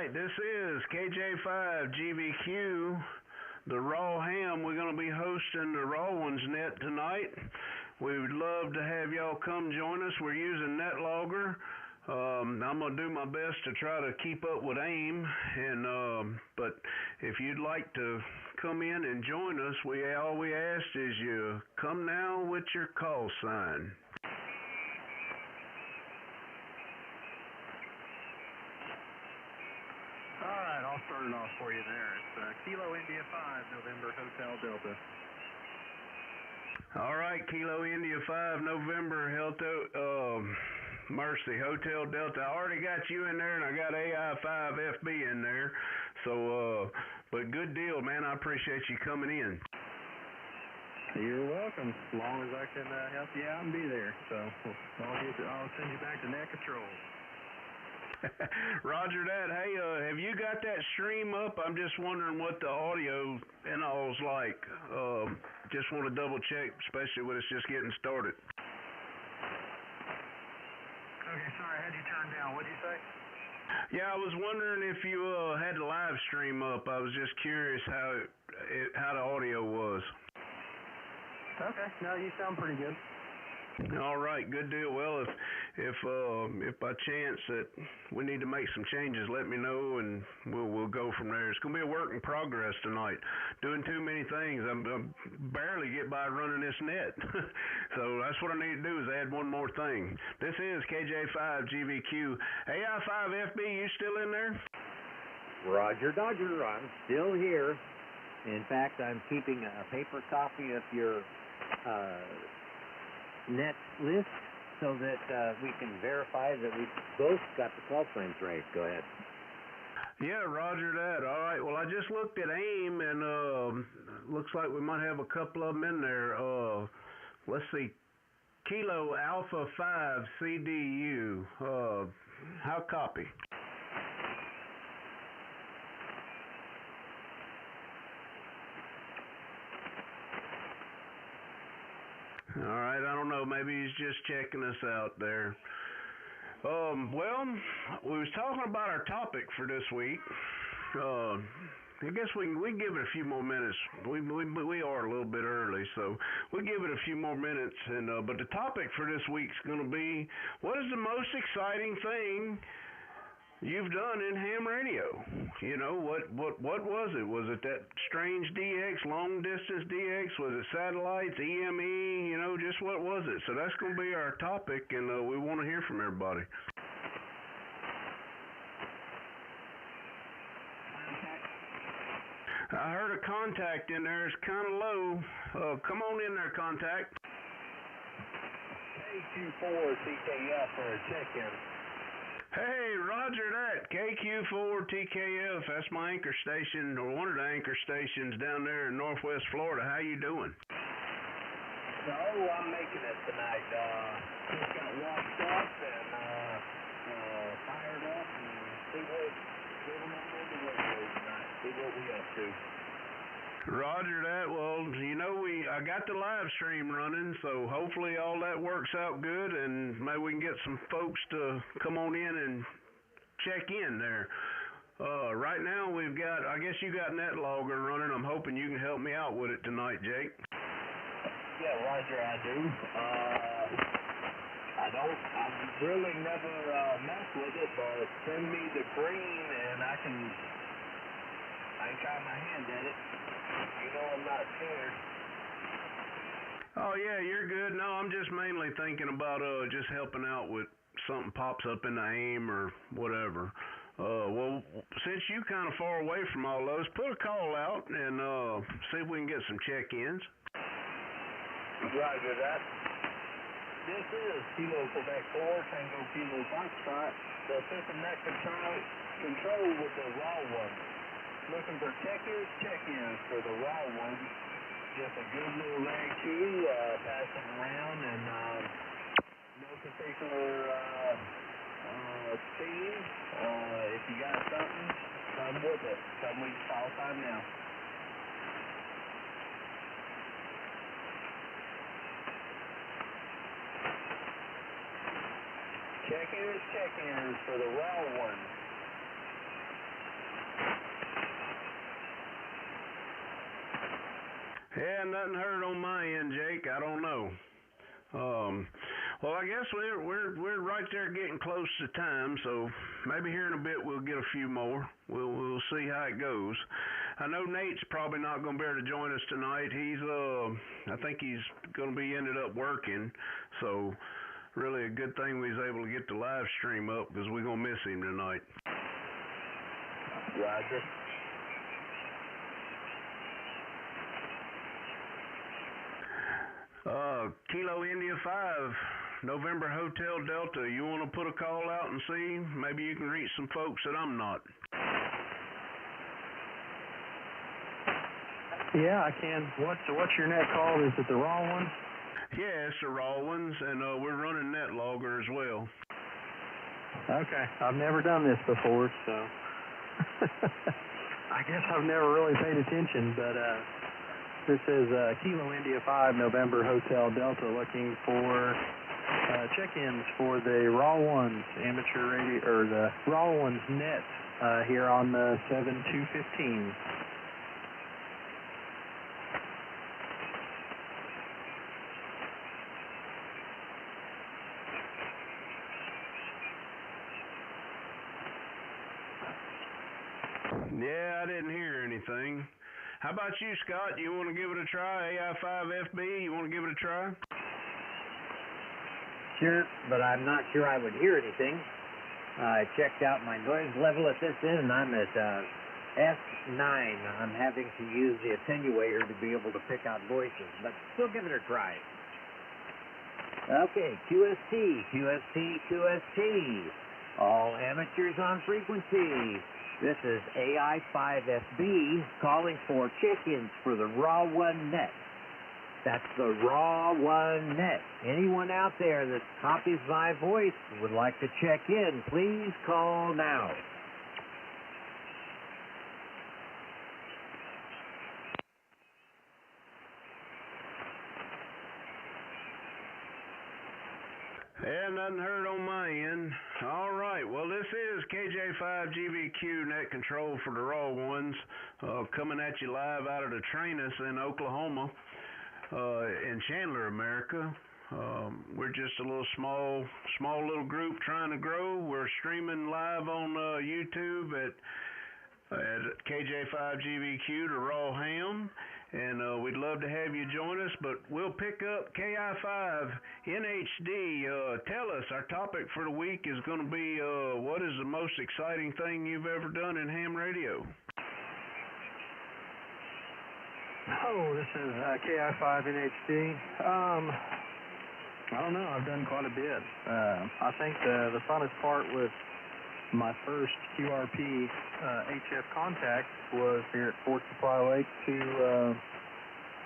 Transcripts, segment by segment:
right, this is KJ5GVQ, the Raw Ham. We're going to be hosting the Raw Ones Net tonight. We would love to have y'all come join us. We're using NetLogger. I'm going to do my best to try to keep up with AIM, but if you'd like to come in and join us, all we ask is you come now with your call sign. All right, I'll start it off for you there. It's Kilo India 5, November Hotel Delta. All right, Kilo India 5, November Mercy, Hotel Delta. I already got you in there, and I got AI5FB in there. So, but good deal, man. I appreciate you coming in. You're welcome. As long as I can help you out and be there. So I'll send you back to net control. Roger that. Hey, have you got that stream up? I'm just wondering what the audio and all's like. Just want to double check, especially when it's just getting started. Okay, sorry, I had you turned down. What'd you say? Yeah, I was wondering if you had the live stream up. I was just curious how the audio was. Okay, no, you sound pretty good. All right, good deal. Well, if by chance that we need to make some changes, let me know and we'll go from there. It's gonna be a work in progress tonight. Doing too many things. I'm barely get by running this net. So that's what I need to do is add one more thing. This is KJ5GVQ. AI5FB, you still in there? Roger Dodger, I'm still here. In fact, I'm keeping a paper copy of your net list so that we can verify that we both got the call frames right. Go ahead. Yeah, roger that. All right. Well, I just looked at AIM, and looks like we might have a couple of them in there. Let's see. Kilo Alpha 5 CDU. How copy? All right, I don't know. Maybe he's just checking us out there. Well, we was talking about our topic for this week. I guess we can give it a few more minutes. We are a little bit early, so we'll give it a few more minutes. And but the topic for this week's going to be, what is the most exciting thing you've done in ham radio? You know, what was it? Was it that strange DX, long distance DX? Was it satellites, EME? You know, just what was it? So that's going to be our topic, and we want to hear from everybody. I heard a contact in there. It's kind of low. Come on in there, contact. KQ4TKF for a check-in. Hey, roger that. KQ4TKF, that's my anchor station, or one of the anchor stations down there in Northwest Florida. How you doing? So, I'm making it tonight. Just got washed up and fired up and see what we up to. Roger that. Well, you know, I got the live stream running, so hopefully all that works out good, and maybe we can get some folks to come on in and check in there. Right now we've got, I guess you got NetLogger running. I'm hoping you can help me out with it tonight, Jake. Yeah, Roger, I do. I've really never messed with it, but send me the green and I can try my hand at it. You know I'm not scared. Oh, yeah, you're good. No, I'm just mainly thinking about just helping out with something pops up in the AIM or whatever. Well, since you kind of far away from all those, put a call out and see if we can get some check-ins. Roger that. This is Kilo Quebec 4, Tango Kilo Foxtrot. The system net control with the raw one. Looking for check-ins for the raw one. Just a good little lag too, passing around, and no particular theme. If you got something, come with it. Come with your call time now. Check-ins for the raw one. Yeah, nothing heard on my end, Jake. I don't know. Well, I guess we're right there getting close to time, so maybe here in a bit we'll get a few more. We'll see how it goes. I know Nate's probably not going to be able to join us tonight. I think he's going to be ended up working, so really a good thing we was able to get the live stream up because we're going to miss him tonight. Roger. Kilo India 5, November Hotel Delta. You want to put a call out and see? Maybe you can reach some folks that I'm not. Yeah, I can. What's your net called? Is it the raw one? Yeah, it's the raw ones, and we're running net logger as well. Okay, I've never done this before, so I guess I've never really paid attention, but this is Kilo India 5, November Hotel Delta, looking for check-ins for the Raw Ones amateur radio, or the Raw Ones net here on the 7215. Yeah, I didn't hear anything. How about you, Scott? You want to give it a try? AI5FB, you want to give it a try? Sure, but I'm not sure I would hear anything. I checked out my noise level at this end, and I'm at S9. I'm having to use the attenuator to be able to pick out voices, but still give it a try. Okay, QST, QST, QST. All amateurs on frequency. This is AI5FB calling for check-ins for the Raw One net. That's the Raw One net. Anyone out there that copies my voice would like to check in, please call now. Yeah, nothing heard on my end. All right, well, this is KJ5GVQ net control for the Raw Ones, coming at you live out of the Trainus in Oklahoma, in Chandler, America. We're just a little small little group trying to grow. We're streaming live on YouTube at KJ5GVQ, the Raw Ham. And we'd love to have you join us, but we'll pick up KI5 NHD. Tell us, our topic for the week is going to be, what is the most exciting thing you've ever done in ham radio? Oh, this is KI5 NHD. I don't know. I've done quite a bit. I think the funnest part with my first QRP HF contact was here at Fort Supply Lake to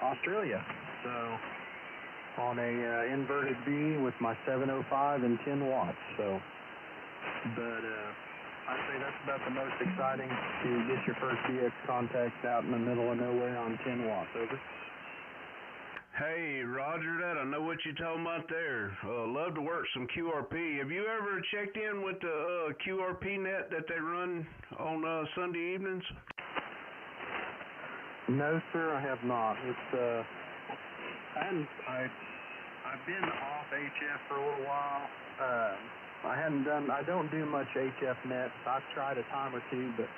Australia. So on a inverted B with my 705 and 10 watts. So, but I'd say that's about the most exciting, to get your first DX contact out in the middle of nowhere on 10 watts. Over. Hey, Roger that. I know what you're talking about there. Love to work some QRP. Have you ever checked in with the QRP net that they run on Sunday evenings? No, sir, I have not. It's I've been off HF for a little while. I don't do much HF nets. I've tried a time or two, but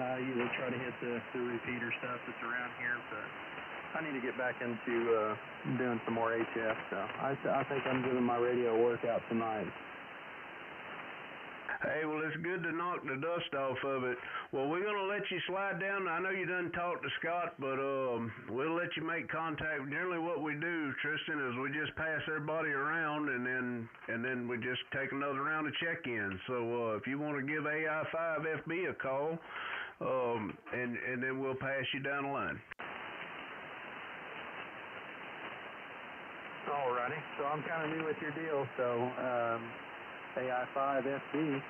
I usually try to hit the repeater stuff that's around here, but I need to get back into doing some more HF, so I think I'm giving my radio a workout tonight. Hey, well, it's good to knock the dust off of it. Well, we're going to let you slide down. I know you done talked to Scott, but we'll let you make contact. Generally what we do, Tristan, is we just pass everybody around, and then we just take another round of check-ins. So if you want to give AI5FB a call, and then we'll pass you down the line. Alrighty, so I'm kind of new with your deal, so AI5FB,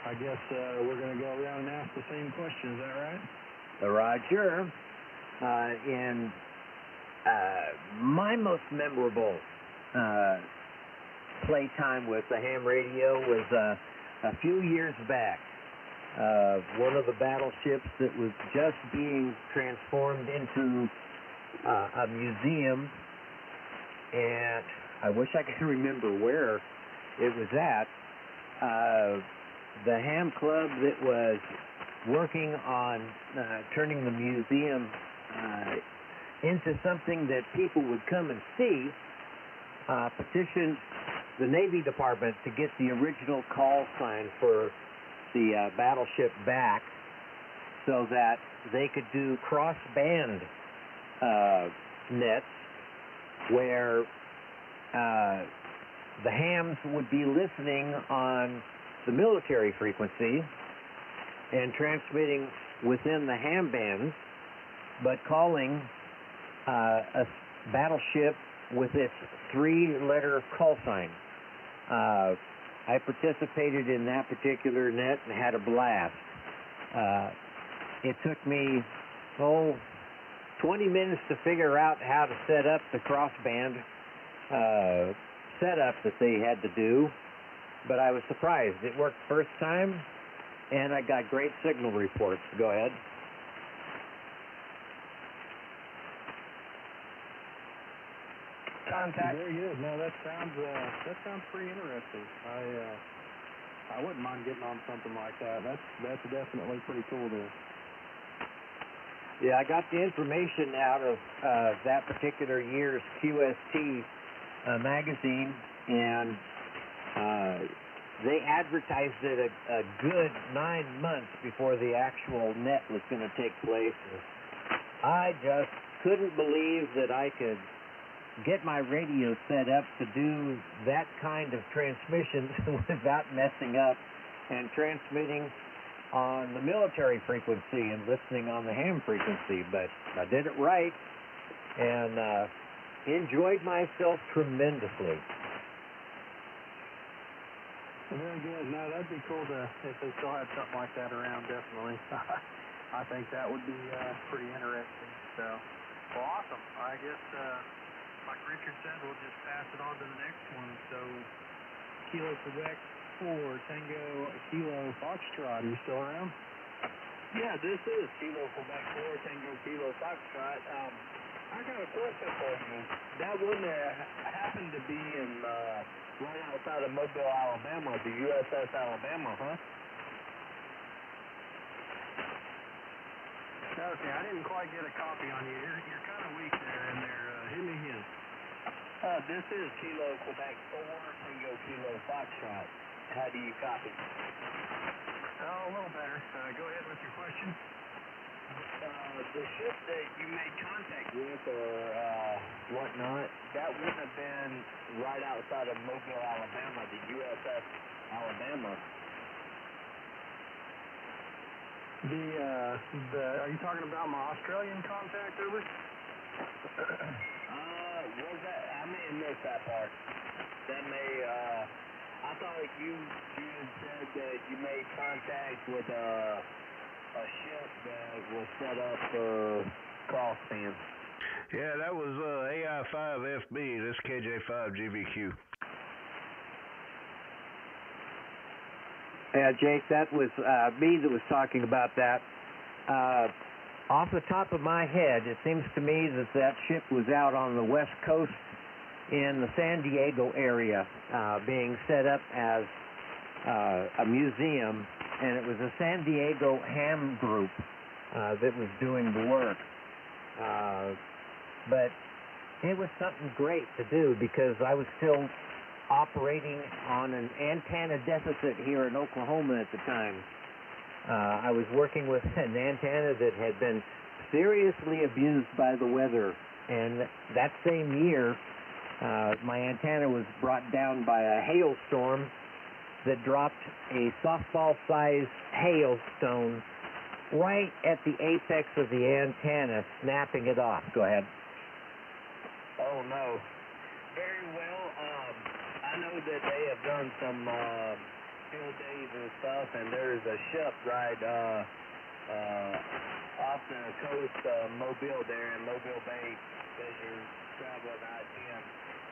I guess we're going to go around and ask the same question, is that right? Roger. In my most memorable playtime with the ham radio was a few years back. One of the battleships that was just being transformed into a museum, and I wish I could remember where it was at. The ham club that was working on turning the museum into something that people would come and see petitioned the Navy Department to get the original call sign for the battleship back so that they could do cross-band nets where the hams would be listening on the military frequency and transmitting within the ham bands, but calling a battleship with its three-letter call sign. I participated in that particular net and had a blast. It took me, 20 minutes to figure out how to set up the crossband setup that they had to do, but I was surprised. It worked first time, and I got great signal reports. Go ahead. Contact. Very good. No, that sounds pretty interesting. I wouldn't mind getting on something like that. That's definitely pretty cool there. Yeah, I got the information out of that particular year's QST magazine, and they advertised it a good 9 months before the actual net was going to take place. I just couldn't believe that I could get my radio set up to do that kind of transmission without messing up and transmitting on the military frequency and listening on the ham frequency, but I did it right and enjoyed myself tremendously. Very good. No, that'd be cool if they still had something like that around, definitely. I think that would be pretty interesting. So, well, awesome. I guess, like Richard said, we'll just pass it on to the next one. So, Kilo Quebec 4, Tango Kilo Foxtrot, are you still around? Yeah, this is Kilo Quebec 4, Tango Kilo Foxtrot. I got a question for you. That one there happened to be in right outside of Mobile, Alabama, the USS Alabama, huh? Okay, I didn't quite get a copy on you. You're kind of weak there in there. Hit me again. This is Kilo Quebec 4, Tango Kilo Foxtrot. How do you copy? Oh, a little better. Go ahead with your question. The ship that you made contact with or whatnot, that wouldn't have been right outside of Mobile, Alabama, the USS Alabama. Are you talking about my Australian contact, over? Was that, I may have missed that part. That may, I thought you had said that you made contact with a ship that was set up for crossband. Yeah, that was AI5FB. This KJ5GVQ. Yeah, Jake, that was me that was talking about that. Off the top of my head, it seems to me that ship was out on the west coast in the San Diego area, being set up as a museum, and it was a San Diego ham group that was doing the work. But it was something great to do because I was still operating on an antenna deficit here in Oklahoma at the time. I was working with an antenna that had been seriously abused by the weather, and that same year, my antenna was brought down by a hailstorm that dropped a softball-sized hailstone right at the apex of the antenna, snapping it off. Go ahead. Oh, no. Very well. I know that they have done some field days and stuff, and there's a ship right off the coast of Mobile there in Mobile Bay. As you're traveling I-10,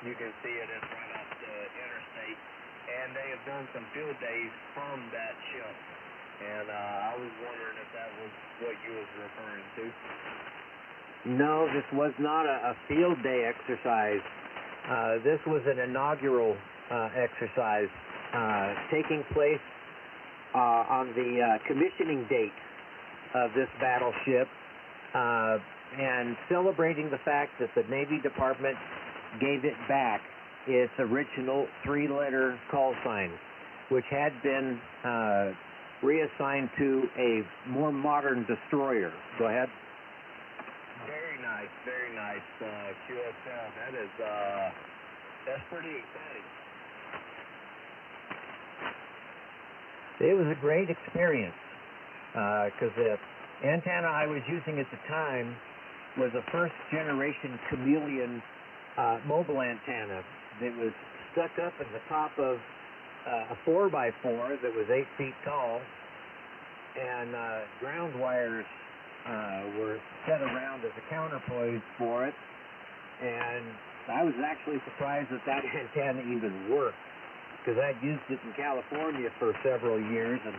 you can see it. It's right off the interstate. And they have done some field days from that ship. And I was wondering if that was what you was referring to. No, this was not a field day exercise. This was an inaugural exercise taking place on the commissioning date of this battleship and celebrating the fact that the Navy Department gave it back its original 3-letter call sign, which had been reassigned to a more modern destroyer. Go ahead. Very nice, QSL. That's pretty exciting. It was a great experience because the antenna I was using at the time was a first-generation Chameleon mobile antenna that was stuck up in the top of a 4x4 that was 8 feet tall, and ground wires were set around as a counterpoise for it, and I was actually surprised that that antenna even worked, because I'd used it in California for several years, and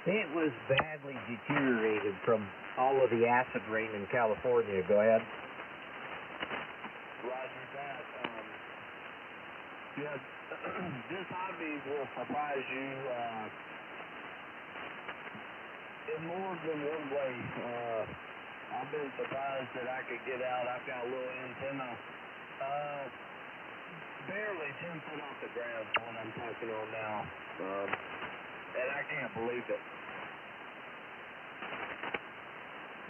it was badly deteriorated from all of the acid rain in California. Go ahead. Roger that. Yeah, this hobby will surprise you in more than one way. I've been surprised that I could get out. I've got a little antenna, barely 10 foot off the ground from what I'm talking on now, and I can't believe it.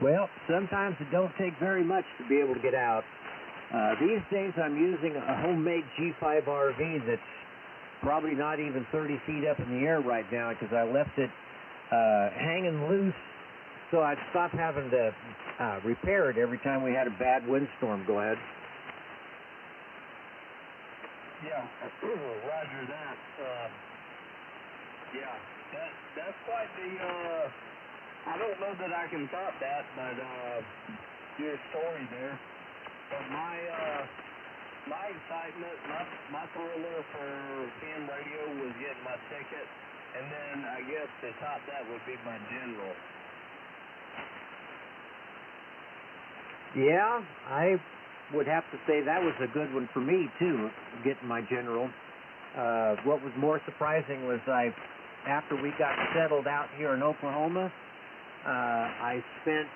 Well, sometimes it don't take very much to be able to get out. These days I'm using a homemade G5RV that's probably not even 30 feet up in the air right now because I left it hanging loose so I'd stop having to repair it every time we had a bad windstorm. Go ahead. Yeah, roger that. Yeah, that's quite the, I don't know that I can top that, but your story there. But my excitement, my thriller for ham radio was getting my ticket, and then I guess to top that would be my general. Yeah, I would have to say that was a good one for me too, getting my general. What was more surprising was after we got settled out here in Oklahoma, I spent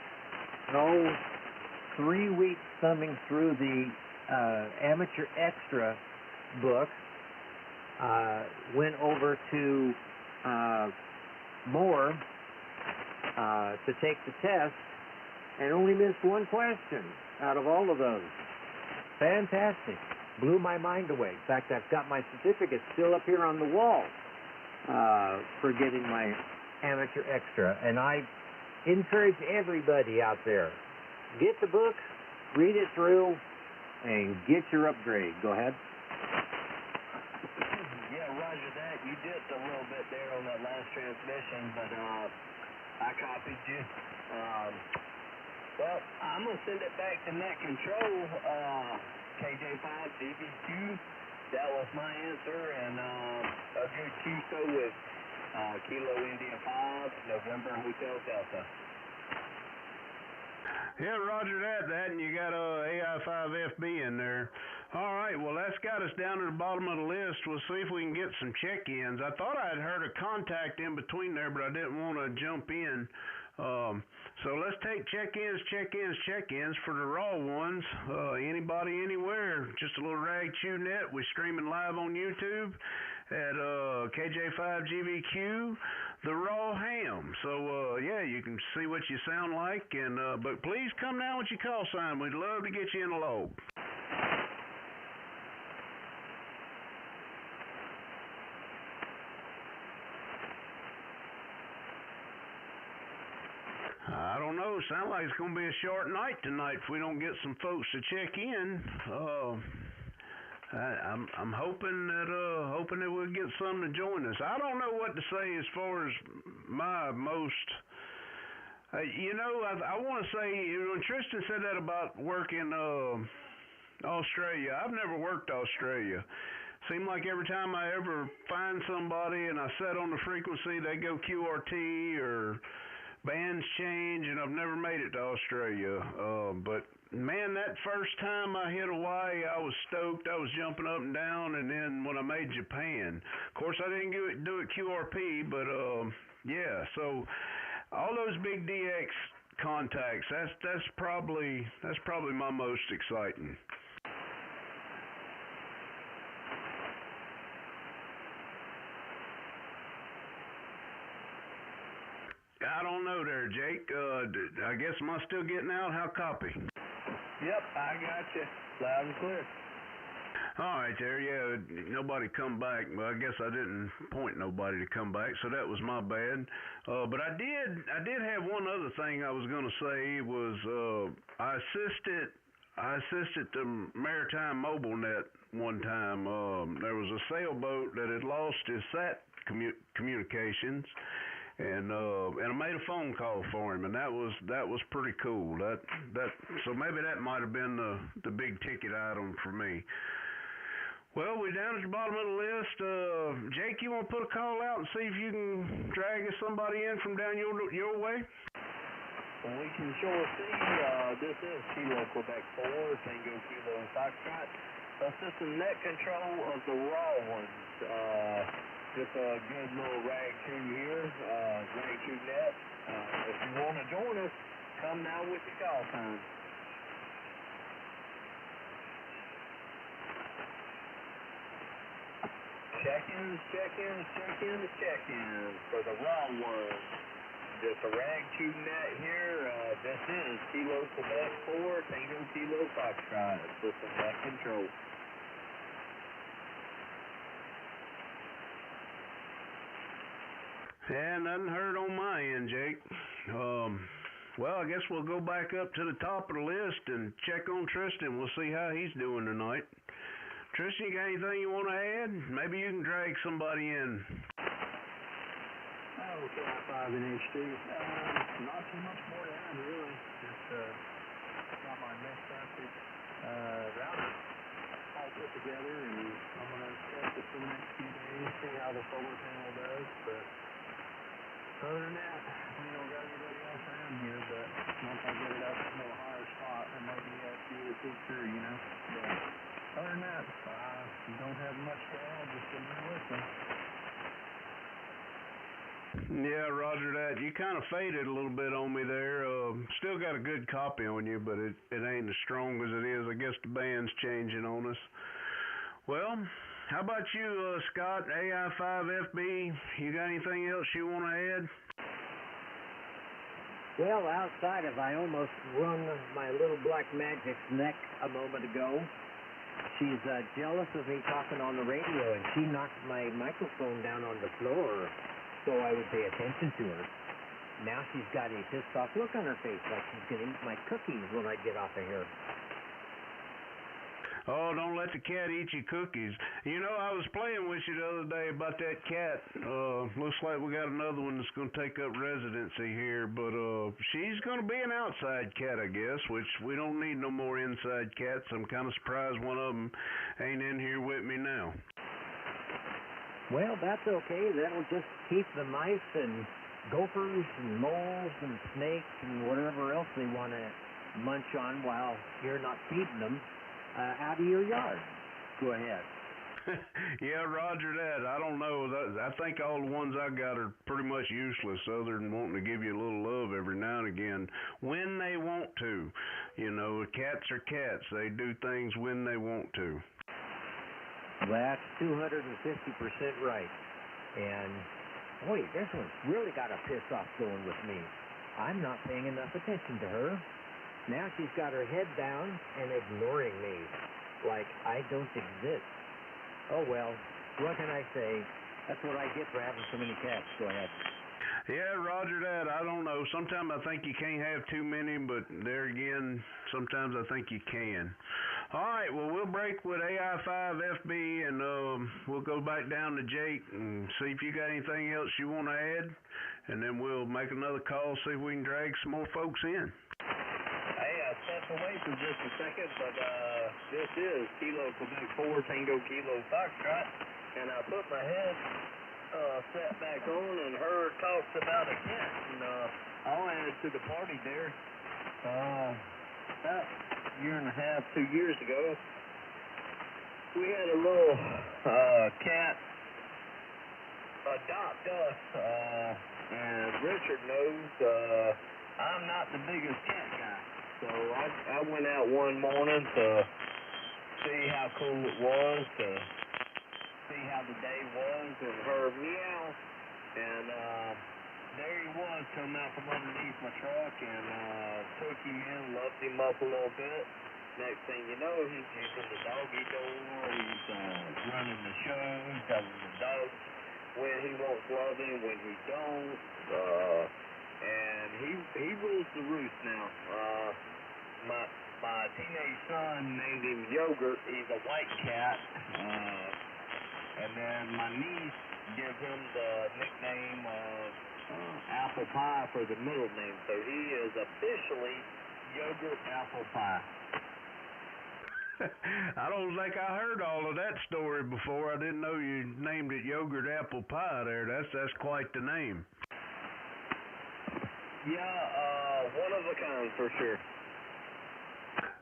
3 weeks thumbing through the Amateur Extra book, went over to Moore to take the test, and only missed one question out of all of those. Fantastic. Blew my mind away. In fact, I've got my certificate still up here on the wall for getting my Amateur Extra. And I encourage everybody out there, get the book, read it through, and get your upgrade. Go ahead. Yeah, roger that. You dipped a little bit there on that last transmission, but I copied you. Well, I'm going to send it back to Net Control, KJ5GVQ. That was my answer, and a good QSO with Kilo India 5, November Hotel Delta. Yeah, roger that, and you got AI5FB in there. All right, well, that's got us down to the bottom of the list. We'll see if we can get some check-ins. I thought I'd heard a contact in between there, but I didn't want to jump in. So let's take check-ins for the raw ones. Anybody, anywhere, just a little rag chew net. We're streaming live on YouTube at KJ5GVQ, the raw ham. So yeah, you can see what you sound like, and but please come down with your call sign. We'd love to get you in the log. I don't know. Sounds like it's going to be a short night tonight if we don't get some folks to check in. I'm hoping that we'll get some to join us. I don't know what to say as far as my most. I want to say when Tristan said that about working Australia, I've never worked Australia. Seemed like every time I ever find somebody and I set on the frequency, they go QRT or bands change, and I've never made it to Australia. But man, that first time I hit Hawaii, I was stoked. I was jumping up and down, and then when I made Japan, of course I didn't do it QRP, but yeah. So all those big DX contacts, that's probably my most exciting. I don't know there, Jake. I guess am I still getting out? How copy? Yep, I got you. Loud and clear. All right there, yeah, nobody come back. Well, I guess I didn't point nobody to come back, so that was my bad. But I did have one other thing I was going to say was I assisted the Maritime Mobile Net one time. There was a sailboat that had lost its sat communications. And I made a phone call for him, and that was pretty cool. So maybe that might have been the big ticket item for me. Well, we're down at the bottom of the list. Jake, you want to put a call out and see if you can drag somebody in from down your way? Well, we can sure see. This is Kilo Quebec 4, Tango Kilo Foxtrot. System net control of the raw ones. Just a good little rag crew here, rag crew net. If you want to join us, come now with the call time. Check-ins for the raw ones. Just a rag tube net here. This is Kilo Quebec 4, Tango Kilo Foxtrot. System net control. Yeah, nothing heard on my end, Jake. Well, I guess we'll go back up to the top of the list and check on Tristan. We'll see how he's doing tonight. Tristan, you got anything you want to add? Maybe you can drag somebody in. Oh, KJ5 and HD. Not too much more to add, really. Just got my mesh plastic router all put together, and I'm going to test it for the next few days, see how the solar panel does. But other than that, we don't got anybody else around here, but once I get it up to a higher spot, then maybe see what it goes through, you know. But other than that, I don't have much to add, just sit there and listen. Yeah, roger that. You kind of faded a little bit on me there. Still got a good copy on you, but it ain't as strong as it is. I guess the band's changing on us. Well, how about you, Scott, AI5FB? You got anything else you want to add? Well, outside of I almost wrung my little black magic's neck a moment ago. She's jealous of me talking on the radio, and she knocked my microphone down on the floor so I would pay attention to her. Now she's got a pissed off look on her face, like she's going to eat my cookies when I get off of here. Oh, don't let the cat eat your cookies. You know, I was playing with you the other day about that cat. Looks like we got another one that's going to take up residency here, but she's going to be an outside cat, I guess, which we don't need no more inside cats. I'm kind of surprised one of them ain't in here with me now. Well, that's okay. That'll just keep the mice and gophers and moles and snakes and whatever else they want to munch on while you're not feeding them out of your yard. Go ahead. Yeah, roger that. I don't know. I think all the ones I got are pretty much useless other than wanting to give you a little love every now and again when they want to. You know, cats are cats. They do things when they want to. That's 250% right. And, boy, this one's really got a piss off going with me. I'm not paying enough attention to her. Now she's got her head down and ignoring me like I don't exist. Oh, well, what can I say? That's what I get for having so many cats. Go ahead. Yeah, roger that. I don't know. Sometimes I think you can't have too many, but there again, sometimes I think you can. All right, well, we'll break with AI5FB, and we'll go back down to Jake and see if you got anything else you want to add, and then we'll make another call, see if we can drag some more folks in. Hey, I stepped away for just a second, but this is Kilo Quebec 4, Tango Kilo Foxtrot, and I put my head sat back on and heard talks about a cat, and I'll add to the party there. About a year and a half, 2 years ago, we had a little cat adopt us, and Richard knows I'm not the biggest cat guy, so I went out one morning to see how cool it was, to see how the day was, and heard meow, and there he was coming out from underneath my truck, and took him in, loved him up a little bit. Next thing you know, he's using the doggy door, he's running the show, telling the dog when he wants loving, when he don't, and he rules the roost now. My teenage son named him Yogurt. He's a white cat, and then my niece gives him the nickname of Apple Pie for the middle name, so he is officially Yogurt Apple Pie. I don't think I heard all of that story before. I didn't know you named it Yogurt Apple Pie there. That's quite the name. Yeah, one of a kind for sure.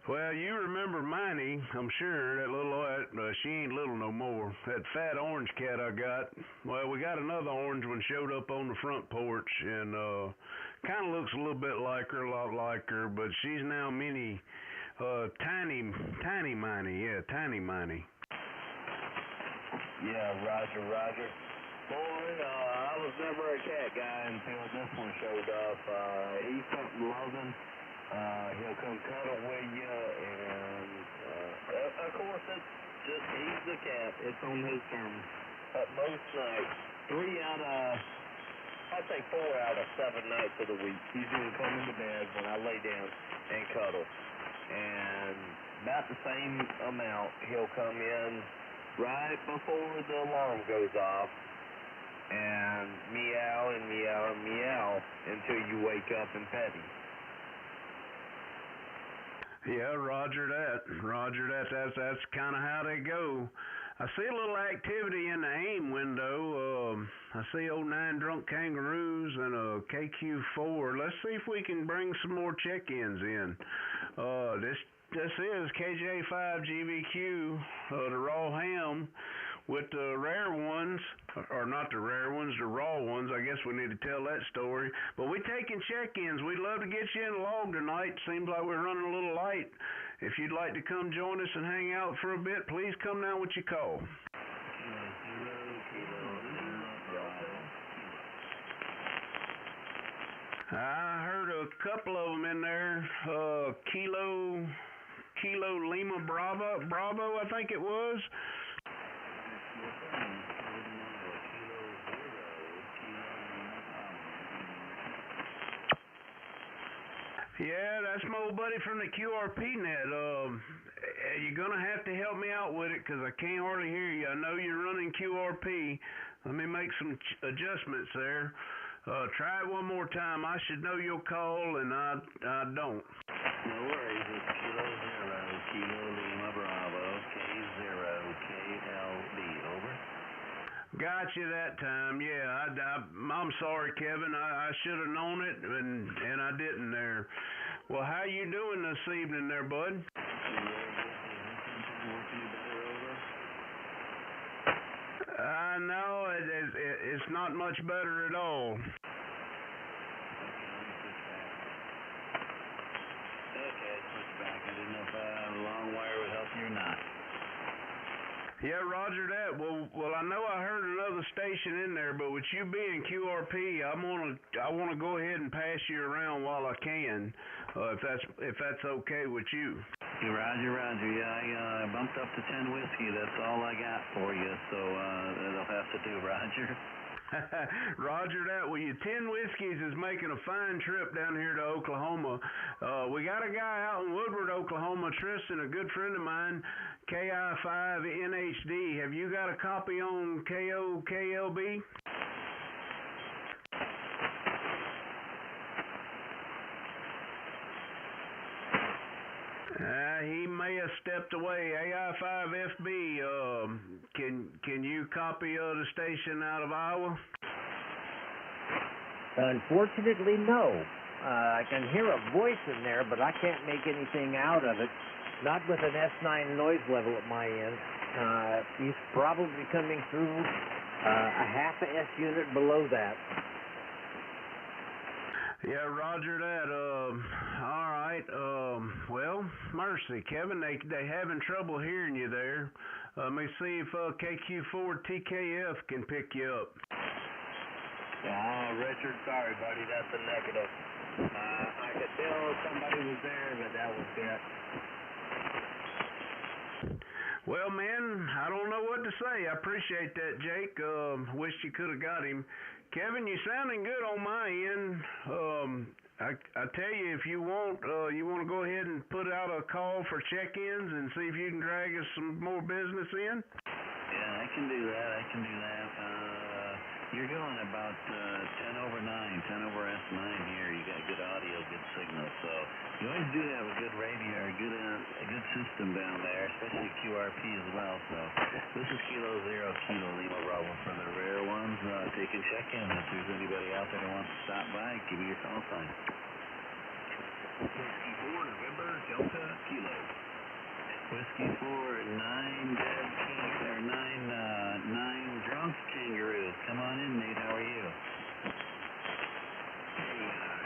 Well, you remember Miney, I'm sure, that little, she ain't little no more, that fat orange cat I got. Well, we got another orange one showed up on the front porch, and kind of looks a little bit like her, a lot like her, but she's now mini, tiny Miney, yeah, tiny Miney. Yeah, Roger. Boy, I was never a cat guy until this one showed up. He's something loving. He'll come cuddle with you, and of course, it's just, he's the cat. It's on his terms. Most nights, 4 out of 7 nights of the week, he's going to come into bed when I lay down and cuddle. And about the same amount, he'll come in right before the alarm goes off and meow and meow and meow until you wake up and pet him. Yeah, Roger that. That's kind of how they go. I see a little activity in the AIM window. I see old 9 drunk kangaroos and a KQ4. Let's see if we can bring some more check-ins in. This is KJ5GVQ, the raw ham, with the rare ones, or not the rare ones, the raw ones. I guess we need to tell that story. But we're taking check-ins. We'd love to get you in the log tonight. Seems like we're running a little light. If you'd like to come join us and hang out for a bit, please come down with your call. I heard a couple of them in there. Kilo Lima Bravo, I think it was. Yeah, that's my old buddy from the QRP net. You're going to have to help me out with it because I can't hardly hear you. I know you're running QRP. Let me make some adjustments there. Try it one more time. I should know you'll call, and I don't. No worries. It's Kilo Lima Bravo, K0KLB. Over. Got you that time. Yeah, I'm sorry, Kevin. I should have known it, and I didn't there. Well, how you doing this evening there, bud? No, it's not much better at all. Okay, switch back. I didn't know if a long wire would help you or not. Yeah, Roger that. Well, I know I heard another station in there, but with you being QRP, I want to go ahead and pass you around while I can, if that's okay with you. Roger. Yeah, I bumped up to 10 whiskey. That's all I got for you, so that'll have to do, Roger. Roger that. Well, your 10 whiskeys is making a fine trip down here to Oklahoma. We got a guy out in Woodward, Oklahoma, Tristan, a good friend of mine, KI5NHD. Have you got a copy on KOKLB? He may have stepped away. AI5FB, can you copy the station out of Iowa? Unfortunately, no. I can hear a voice in there, but I can't make anything out of it. Not with an S9 noise level at my end. He's probably coming through a half a S unit below that. Yeah, roger that. All right. Well, mercy, Kevin, they having trouble hearing you there. Let me see if KQ4TKF can pick you up. Richard, sorry, buddy, that's a negative. I could tell somebody was there, but that was it. Well, man, I don't know what to say. I appreciate that, Jake. Wish you could have got him. Kevin, you sounding good on my end. I tell you, if you want to go ahead and put out a call for check-ins and see if you can drag us some more business in? Yeah, I can do that. You're going about 10 over S9 here. You got good audio, good signal. So you always do have a good radio, a good system down there, especially QRP as well. So this is Kilo 0 Kilo Lima Bravo for the rare ones. Taking check-in. If there's anybody out there that wants to stop by, give me your call sign. Whiskey 4 November Delta Kilo. Whiskey 4 9 dead king or 9 drunk kangaroos. Come on in, Nate. How are you?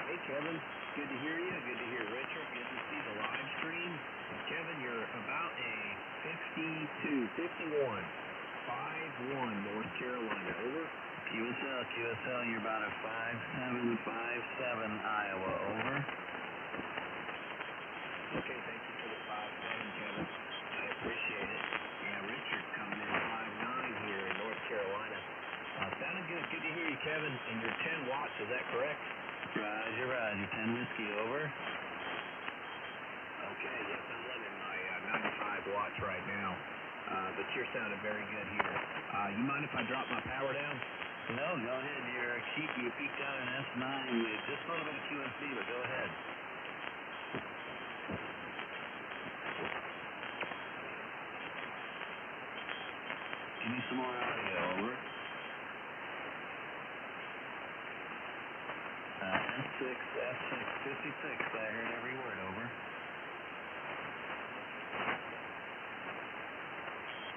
Hey, Kevin. Good to hear you. Good to hear Richard. Good to see the live stream. Kevin, you're about a 51, 5-1 North Carolina. Over. QSL, you're about a 5-7 Iowa. Over. Okay, thank you for the 5-7, Kevin. I appreciate it. Yeah, Richard coming in 5-9 here in North Carolina. Sounding good. Good to hear you, Kevin. And you're 10 watts, is that correct? Roger. 10 whiskey, over. Okay, yes, I'm running my 95 watts right now. But you're sounding very good here. You mind if I drop my power down? No, go ahead. You peaked out in S9 with just a little bit of QSC, but go ahead. Give me some more audio, over. S6, 56, I heard every word, over.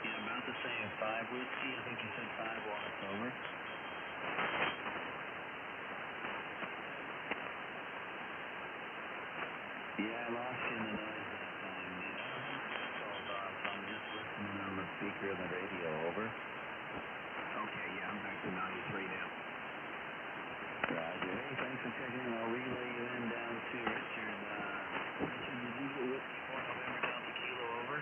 Yeah, about the same, 5 whiskey, I think you said 5 watts, over. Yeah, I lost you in the noise that time. Called off, so I'm just listening on the speaker of the radio, over. Okay, yeah, I'm back to 93 now. Roger. Hey, thanks for checking in. I'll relay you in down to Richard. Richard, did you get Whiskey 4 November Delta Kilo, over?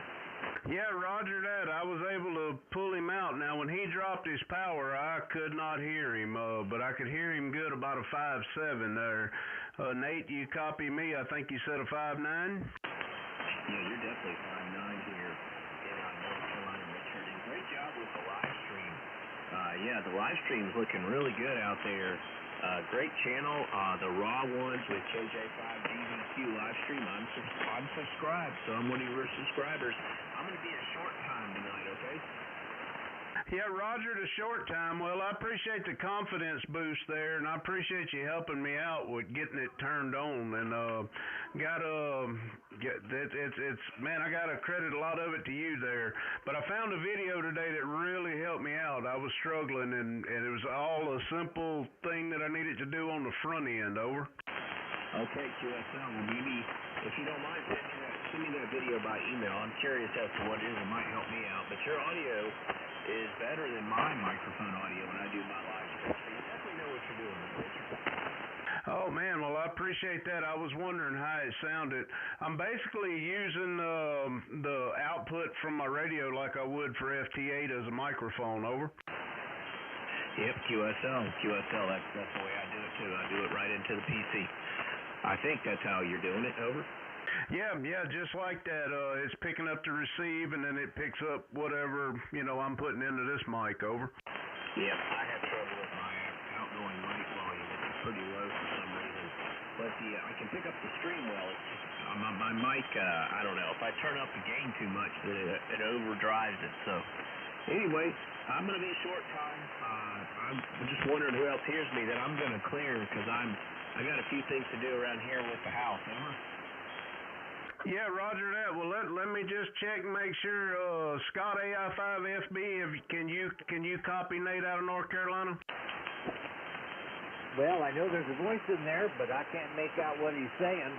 Yeah, roger that. I was able to pull him out. Now, when he dropped his power, I could not hear him, but I could hear him good about a 5-7 there. Nate, you copy me? I think you said a 5-9? Yeah, you're definitely 5-9 here in North Carolina, Richard. And great job with the live stream. Yeah, the live stream's looking really good out there. Great channel, the raw ones with KJ5GVQ live stream. I'm subscribed, so I'm one of your subscribers. I'm going to be a short time tonight, okay? Yeah, roger, the short time. Well, I appreciate the confidence boost there, and I appreciate you helping me out with getting it turned on. And man, I gotta credit a lot of it to you there. But I found a video today that really helped me out. I was struggling, and it was all a simple thing that I needed to do on the front end. Over. Okay, QSL. Well, maybe if you don't mind, send me that video by email. I'm curious as to what it is. It might help me out. But your audio is better than my microphone audio when I do my live stream. So you definitely know what you're doing, Richard. Oh, man, well, I appreciate that. I was wondering how it sounded. I'm basically using the output from my radio like I would for FT8 as a microphone, over. Yep, QSL, that's the way I do it, too. I do it right into the PC. I think that's how you're doing it, over. Yeah, just like that. It's picking up the receive, and then it picks up whatever, I'm putting into this mic, over. Yeah, I have trouble with my outgoing mic volume. It's pretty low for some reason. but I can pick up the stream well. It's just, my mic, I don't know. If I turn up the gain too much, it overdrives it. So, anyway, I'm going to be a short time. I'm just wondering who else hears me that I'm going to clear because I got a few things to do around here with the house. Over. Yeah, roger that. Well, let me just check and make sure. Scott AI5FB, can you copy Nate out of North Carolina? Well, I know there's a voice in there, but I can't make out what he's saying.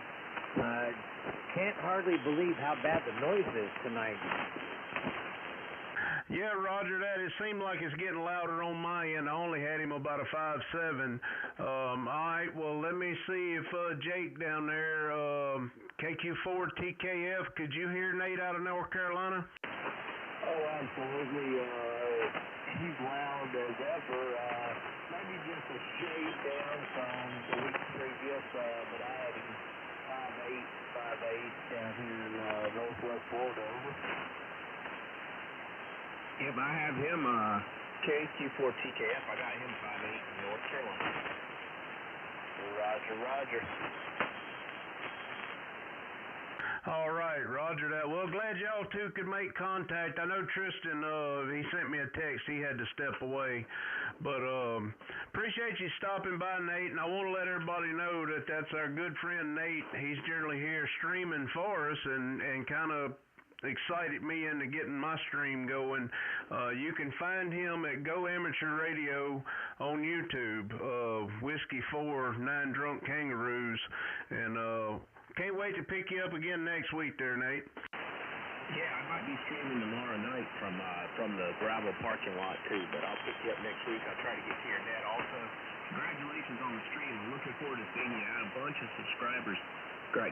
Can't hardly believe how bad the noise is tonight. Yeah, roger that. It seemed like it's getting louder on my end. I only had him about a 5.7. All right, well, let me see if Jake down there, KJ5GVQ, could you hear Nate out of North Carolina? Oh, absolutely. He's loud as ever. Maybe just a shade down from the week previous, but I had him 5.8 down here in Northwest Florida. Over. Yep, I have him, KJ4TKF. I got him 5.8 in North Carolina. Roger. All right, roger that. Well, glad y'all two could make contact. I know Tristan, he sent me a text. He had to step away. But appreciate you stopping by, Nate. And I want to let everybody know that that's our good friend, Nate. He's generally here streaming for us and kind of excited me into getting my stream going. You can find him at Go Amateur Radio on YouTube, Whiskey 4, 9 Drunk Kangaroos. And can't wait to pick you up again next week there, Nate. Yeah, I might be streaming tomorrow night from the gravel parking lot too, but I'll pick you up next week. I'll try to get to your net also. Congratulations on the stream. I'm looking forward to seeing you add a bunch of subscribers.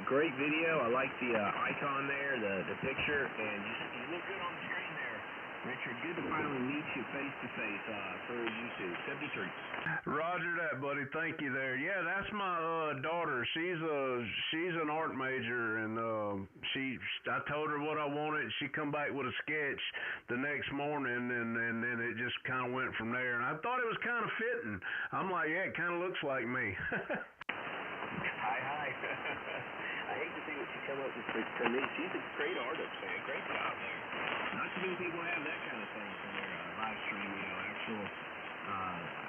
Great video. I like the icon there, the picture, and you look good on the screen there. Richard, good to finally meet you face to face through YouTube. 73. Roger that, buddy. Thank you there. Yeah, that's my daughter. She's an art major, and I told her what I wanted. She come back with a sketch the next morning, and then it just kind of went from there. And I thought it was kind of fitting. I'm like, yeah, it kind of looks like me. Hi. I hate to see what she come up with for me. She's a great artist, man. Great job there. Not too many people have that kind of thing for their live stream,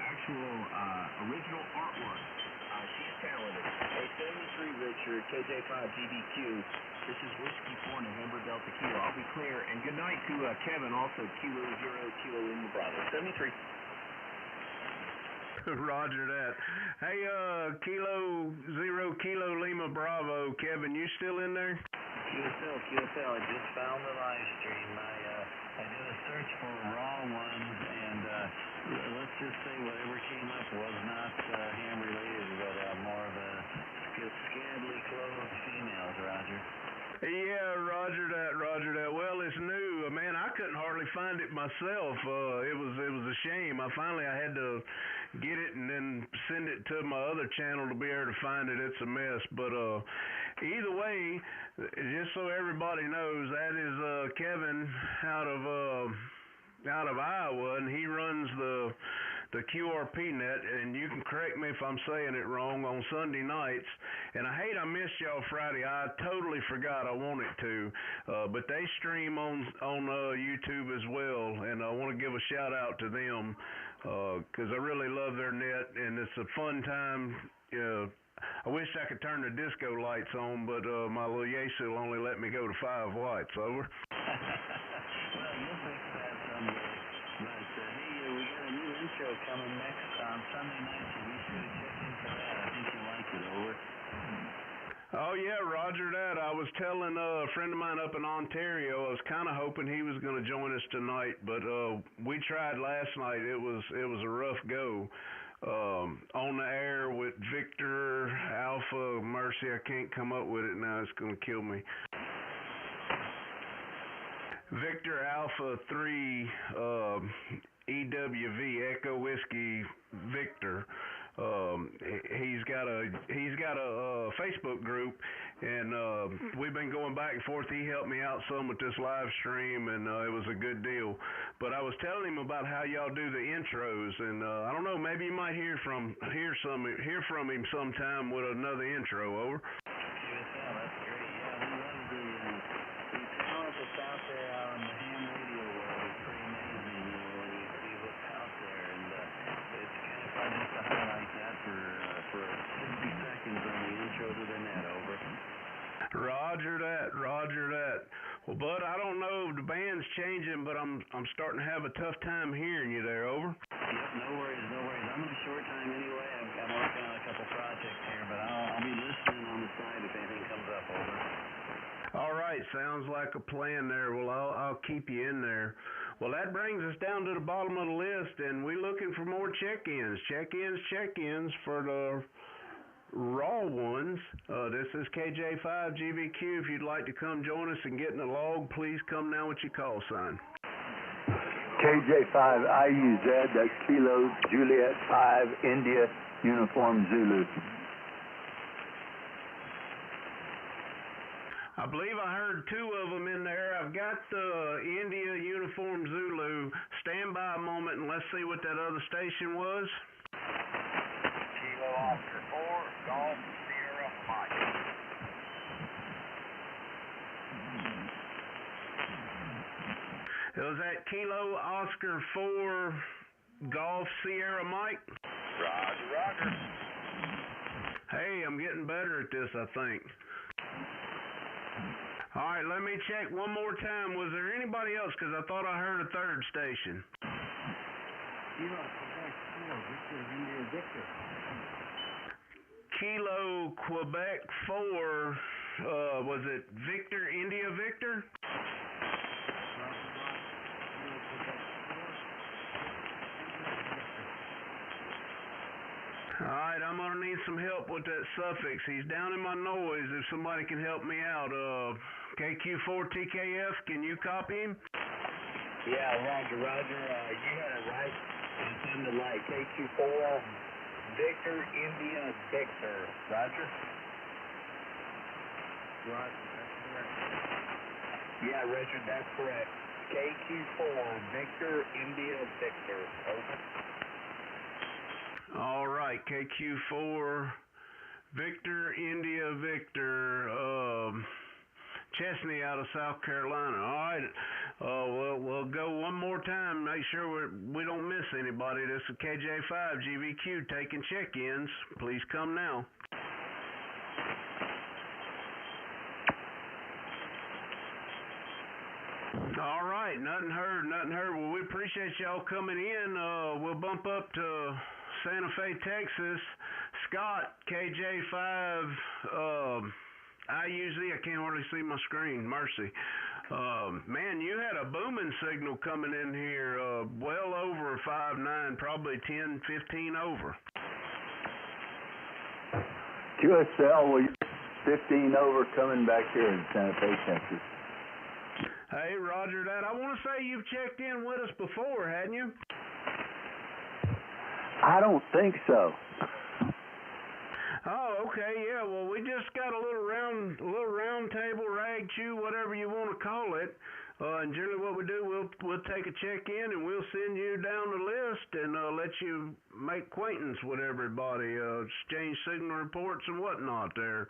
actual original artwork. She's talented. Hey, 73 Richard, KJ5GVQ. This is Whiskey 4 November Delta Kilo. I'll be clear. And good night to Kevin, also Kilo 0 Kilo Lima Bravo. 73. Roger that. Hey, Kilo 0 Kilo Lima Bravo, Kevin, you still in there? QSL. I just found the live stream. I did a search for a raw one, and let's just say whatever came up was not ham related, but more of a scantily clothed females, Roger. Yeah, roger that. Well, it's new. Man, I couldn't hardly find it myself. It was a shame. I had to get it and then send it to my other channel to be able to find it. It's a mess. But either way, just so everybody knows, that is Kevin out of Iowa, and he runs the QRP net, and you can correct me if I'm saying it wrong, on Sunday nights. And I hate I missed y'all Friday. I totally forgot. I wanted to, but they stream on YouTube as well, and I want to give a shout out to them because I really love their net, and it's a fun time. I wish I could turn the disco lights on, but my little Yasu will only let me go to 5 watts. Over. Well, you'll fix that someday. But hey, we got a new intro coming next on Sunday night, so be sure to check in for that. I think you'll like it. Over. Oh yeah, roger that. I was telling a friend of mine up in Ontario, I was kind of hoping he was going to join us tonight, but we tried last night. It was a rough go. On the air with Victor Alpha Mercy. I can't come up with it now. It's going to kill me. Victor Alpha 3 EWV Echo Whiskey Victor. He's got a Facebook group, And we've been going back and forth. He helped me out some with this live stream, and it was a good deal. But I was telling him about how y'all do the intros, and I don't know, maybe you might hear from him sometime with another intro. Over. Yeah, that's great. Yeah, we love the talent that's out there on the ham radio world. It's pretty amazing, you know, when you see what's out there, and it's kind of fun just to highlight that for 60 seconds on the intro to the net. Over. Roger that. Well, Bud, I don't know if the band's changing, but I'm starting to have a tough time hearing you there. Over. Yep, no worries. I'm in a short time anyway. I'm working on a couple projects here, but I'll be listening on the side if anything comes up. Over. All right, sounds like a plan there. Well, I'll keep you in there. Well, that brings us down to the bottom of the list, and we're looking for more check-ins for the raw ones. This is KJ5GVQ. If you'd like to come join us and get in the log, please come now with your call sign. KJ5IUZ, that's Kilo Juliet 5 India Uniform Zulu. I believe I heard two of them in there. I've got the India Uniform Zulu. Stand by a moment and let's see what that other station was. Kilo Oscar 4, Golf Sierra Mike. It was at Kilo Oscar 4, Golf Sierra Mike. Roger. Hey, I'm getting better at this, I think. All right, let me check one more time. Was there anybody else? Because I thought I heard a third station. Kilo Quebec 4, was it Victor India Victor? All right, I'm going to need some help with that suffix. He's down in my noise. If somebody can help me out. KQ4TKF, can you copy him? Yeah, Roger. You had it right. It sounded like KQ4 Victor India Victor. Roger? That's correct. Yeah, Richard, that's correct. KQ4 Victor India Victor. Over. All right, KQ4 Victor India Victor, Chesney out of South Carolina. All right, we'll go one more time. Make sure we don't miss anybody. This is KJ5GVQ taking check-ins. Please come now. All right, nothing heard. Well, we appreciate y'all coming in. We'll bump up to Santa Fe, Texas. Scott, KJ5, IUZ, I can't hardly see my screen, mercy. Man, you had a booming signal coming in here, well over 5.9, probably 10, 15 over. QSL, well, 15 over coming back here in Santa Fe, Texas. Hey, roger that. I want to say you've checked in with us before, hadn't you? I don't think so. Oh, okay, yeah. Well, we just got a little round table, rag chew, whatever you want to call it. And generally, what we do, we'll take a check in and we'll send you down the list and let you make acquaintance with everybody, exchange signal reports and whatnot there.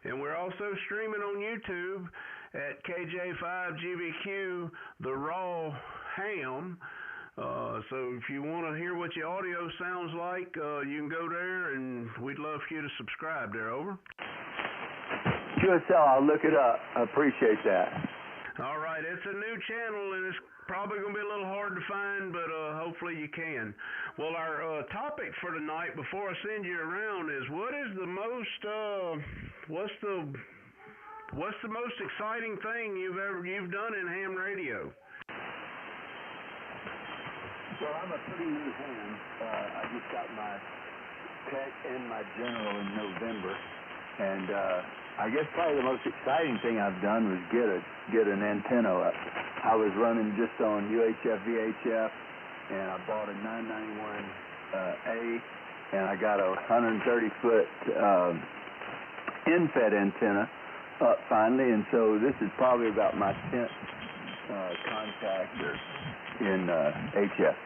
And we're also streaming on YouTube at KJ5GVQ, the raw ham. So if you want to hear what your audio sounds like, you can go there, and we'd love for you to subscribe there. Over. QSL, I'll look it up. I appreciate that. All right, it's a new channel, and it's probably going to be a little hard to find, but hopefully you can. Well, our topic for tonight, before I send you around, is what is the most what's the most exciting thing you've done in ham radio? Well, I'm a pretty new ham. I just got my tech and my general in November, and I guess probably the most exciting thing I've done was get an antenna up. I was running just on UHF VHF, and I bought a 991A, and I got a 130-foot in-fed antenna up finally, and so this is probably about my 10th contact in HF.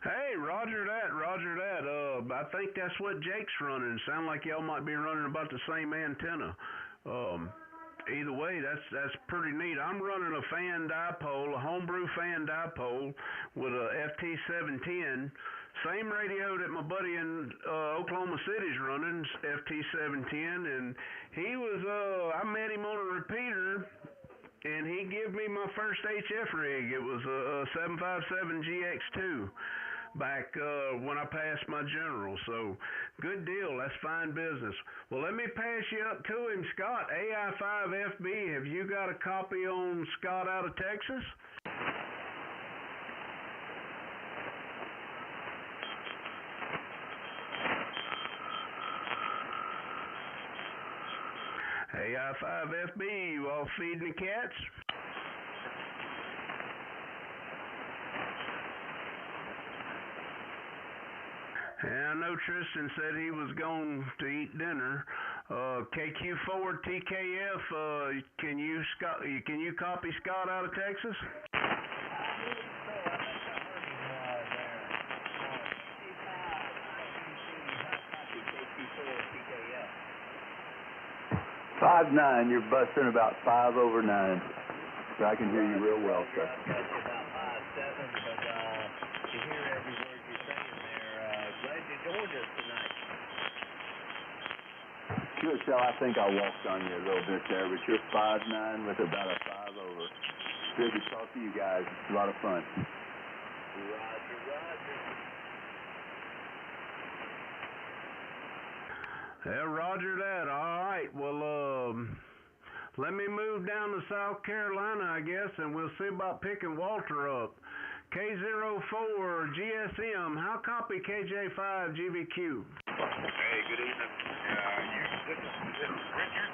Hey, roger that, roger that. I think that's what Jake's running. Sound like y'all might be running about the same antenna. Either way, that's pretty neat. I'm running a fan dipole, a homebrew fan dipole with a FT710. Same radio that my buddy in Oklahoma City's running, FT710, and he was, I met him on a repeater, and he gave me my first HF rig. It was a 757GX2 back when I passed my general. So good deal. That's fine business. Well, let me pass you up to him, Scott. AI5FB, have you got a copy on Scott out of Texas? AI5FB, you all feeding the cats? Yeah, I know Tristan said he was going to eat dinner. KQ4TKF, can you copy Scott out of Texas? Five 9, you're busting about 5 over 9, so I can hear you real well, sir. About 5'7", but you hear every word you're saying there. Glad you joined us tonight. QSL, I think I walked on you a little bit there, but you're 5'9" with about a 5 over. Good to talk to you guys. It's a lot of fun. Roger, roger. Yeah, roger that. All right. Well, let me move down to South Carolina, I guess, and we'll see about picking Walter up. KJ5GVQ, how copy KJ5GVQ? Hey, good evening. This is Richard?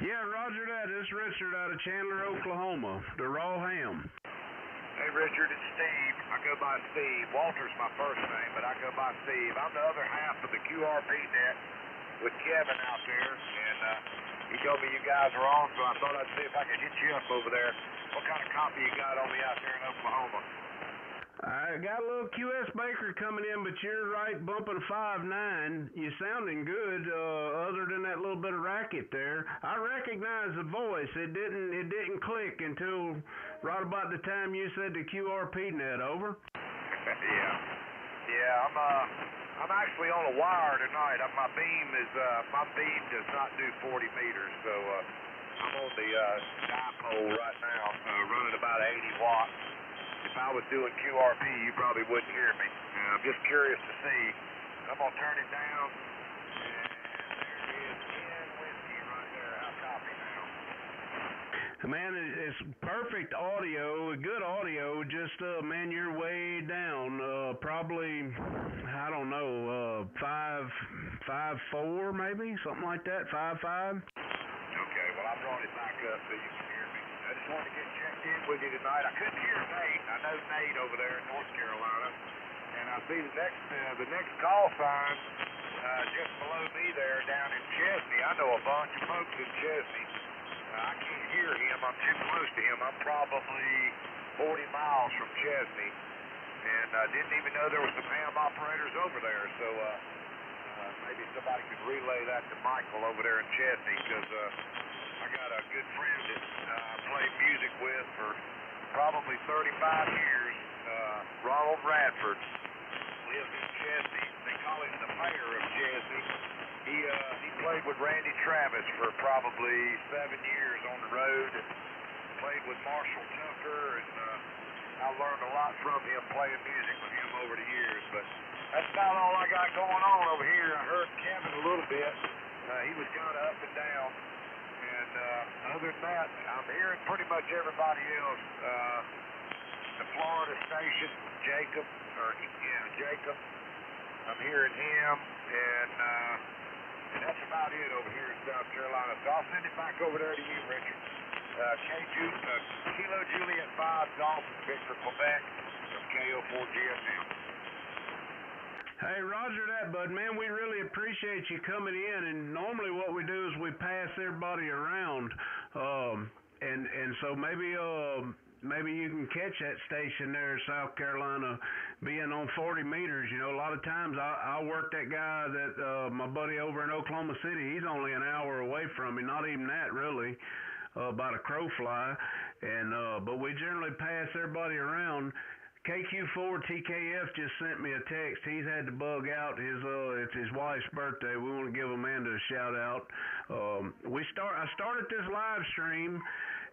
Yeah, roger that. This is Richard out of Chandler, Oklahoma, the raw ham. Hey, Richard, it's Steve. I go by Steve. Walter's my first name, but I go by Steve. I'm the other half of the QRP net with Kevin out there, and he told me you guys are on, so I thought I'd see if I could hit you up over there. What kind of copy you got on me out there in Oklahoma? I got a little QS Baker coming in, but you're right, bumping 5'9". You sounding good, other than that little bit of racket there. I recognize the voice. It didn't click until right about the time you said the QRP net. Over. Yeah. I'm actually on a wire tonight. My beam does not do 40 meters, so I'm on the dipole right now, running about 80 watts. If I was doing QRP, you probably wouldn't hear me. I'm just curious to see. I'm going to turn it down. And there it is. 10 whiskey right there. I'll copy now. Man, it's perfect audio, good audio. Just, man, you're way down. Probably, I don't know, 5'4", maybe? Something like that, 5'5". Okay, well, I brought it back up so you can hear me. I just wanted to get checked in with you tonight. I couldn't hear Nate. I know Nate over there in North Carolina. And I see the next call sign just below me there down in Chesney. I know a bunch of folks in Chesney. I can't hear him. I'm too close to him. I'm probably 40 miles from Chesney. And I didn't even know there was some ham operators over there. So maybe somebody could relay that to Michael over there in Chesney, because I got a good friend that I played music with for probably 35 years, Ronald Radford, lives in Chesney. They call him the mayor of Chesney. He played with Randy Travis for probably 7 years on the road, and played with Marshall Tucker, and I learned a lot from him playing music with him over the years. But that's about all I got going on over here. I heard Kevin a little bit. He was kind of up and down. And other than that, I'm hearing pretty much everybody else. The Florida station, Jacob. I'm hearing him, and that's about it over here in South Carolina. So I'll send it back over there to you, Richard. Kilo Juliet 5, Golf, Victor, Quebec, from KO4GSM. Hey, roger that, bud. Man, we really appreciate you coming in. And normally what we do is we pass everybody around. And so maybe you can catch that station there in South Carolina being on 40 meters. You know, a lot of times I'll work that guy that my buddy over in Oklahoma City, he's only an hour away from me, not even that really, about a crow fly. And but we generally pass everybody around. KQ4TKF just sent me a text. He's had to bug out. It's his wife's birthday. We want to give Amanda a shout out. I started this live stream,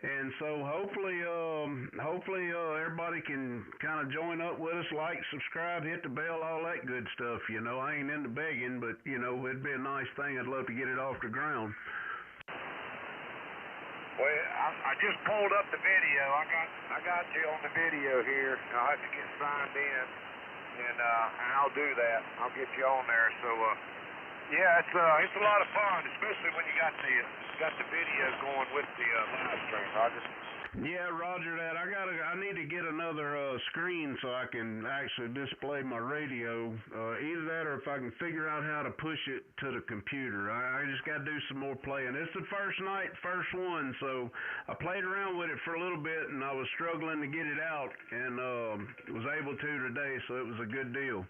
and so hopefully everybody can kind of join up with us, like, subscribe, hit the bell, all that good stuff. You know, I ain't into begging, but you know, it'd be a nice thing. I'd love to get it off the ground. Well, I just pulled up the video. I got you on the video here. I'll have to get signed in, and I'll do that. I'll get you on there. So, yeah, it's a lot of fun, especially when you got the video going with the live stream, Roger. Yeah, roger that. I need to get another screen so I can actually display my radio. Either that or if I can figure out how to push it to the computer. I just got to do some more playing. It's the first night, first one, so I played around with it for a little bit and I was struggling to get it out and was able to today, so it was a good deal.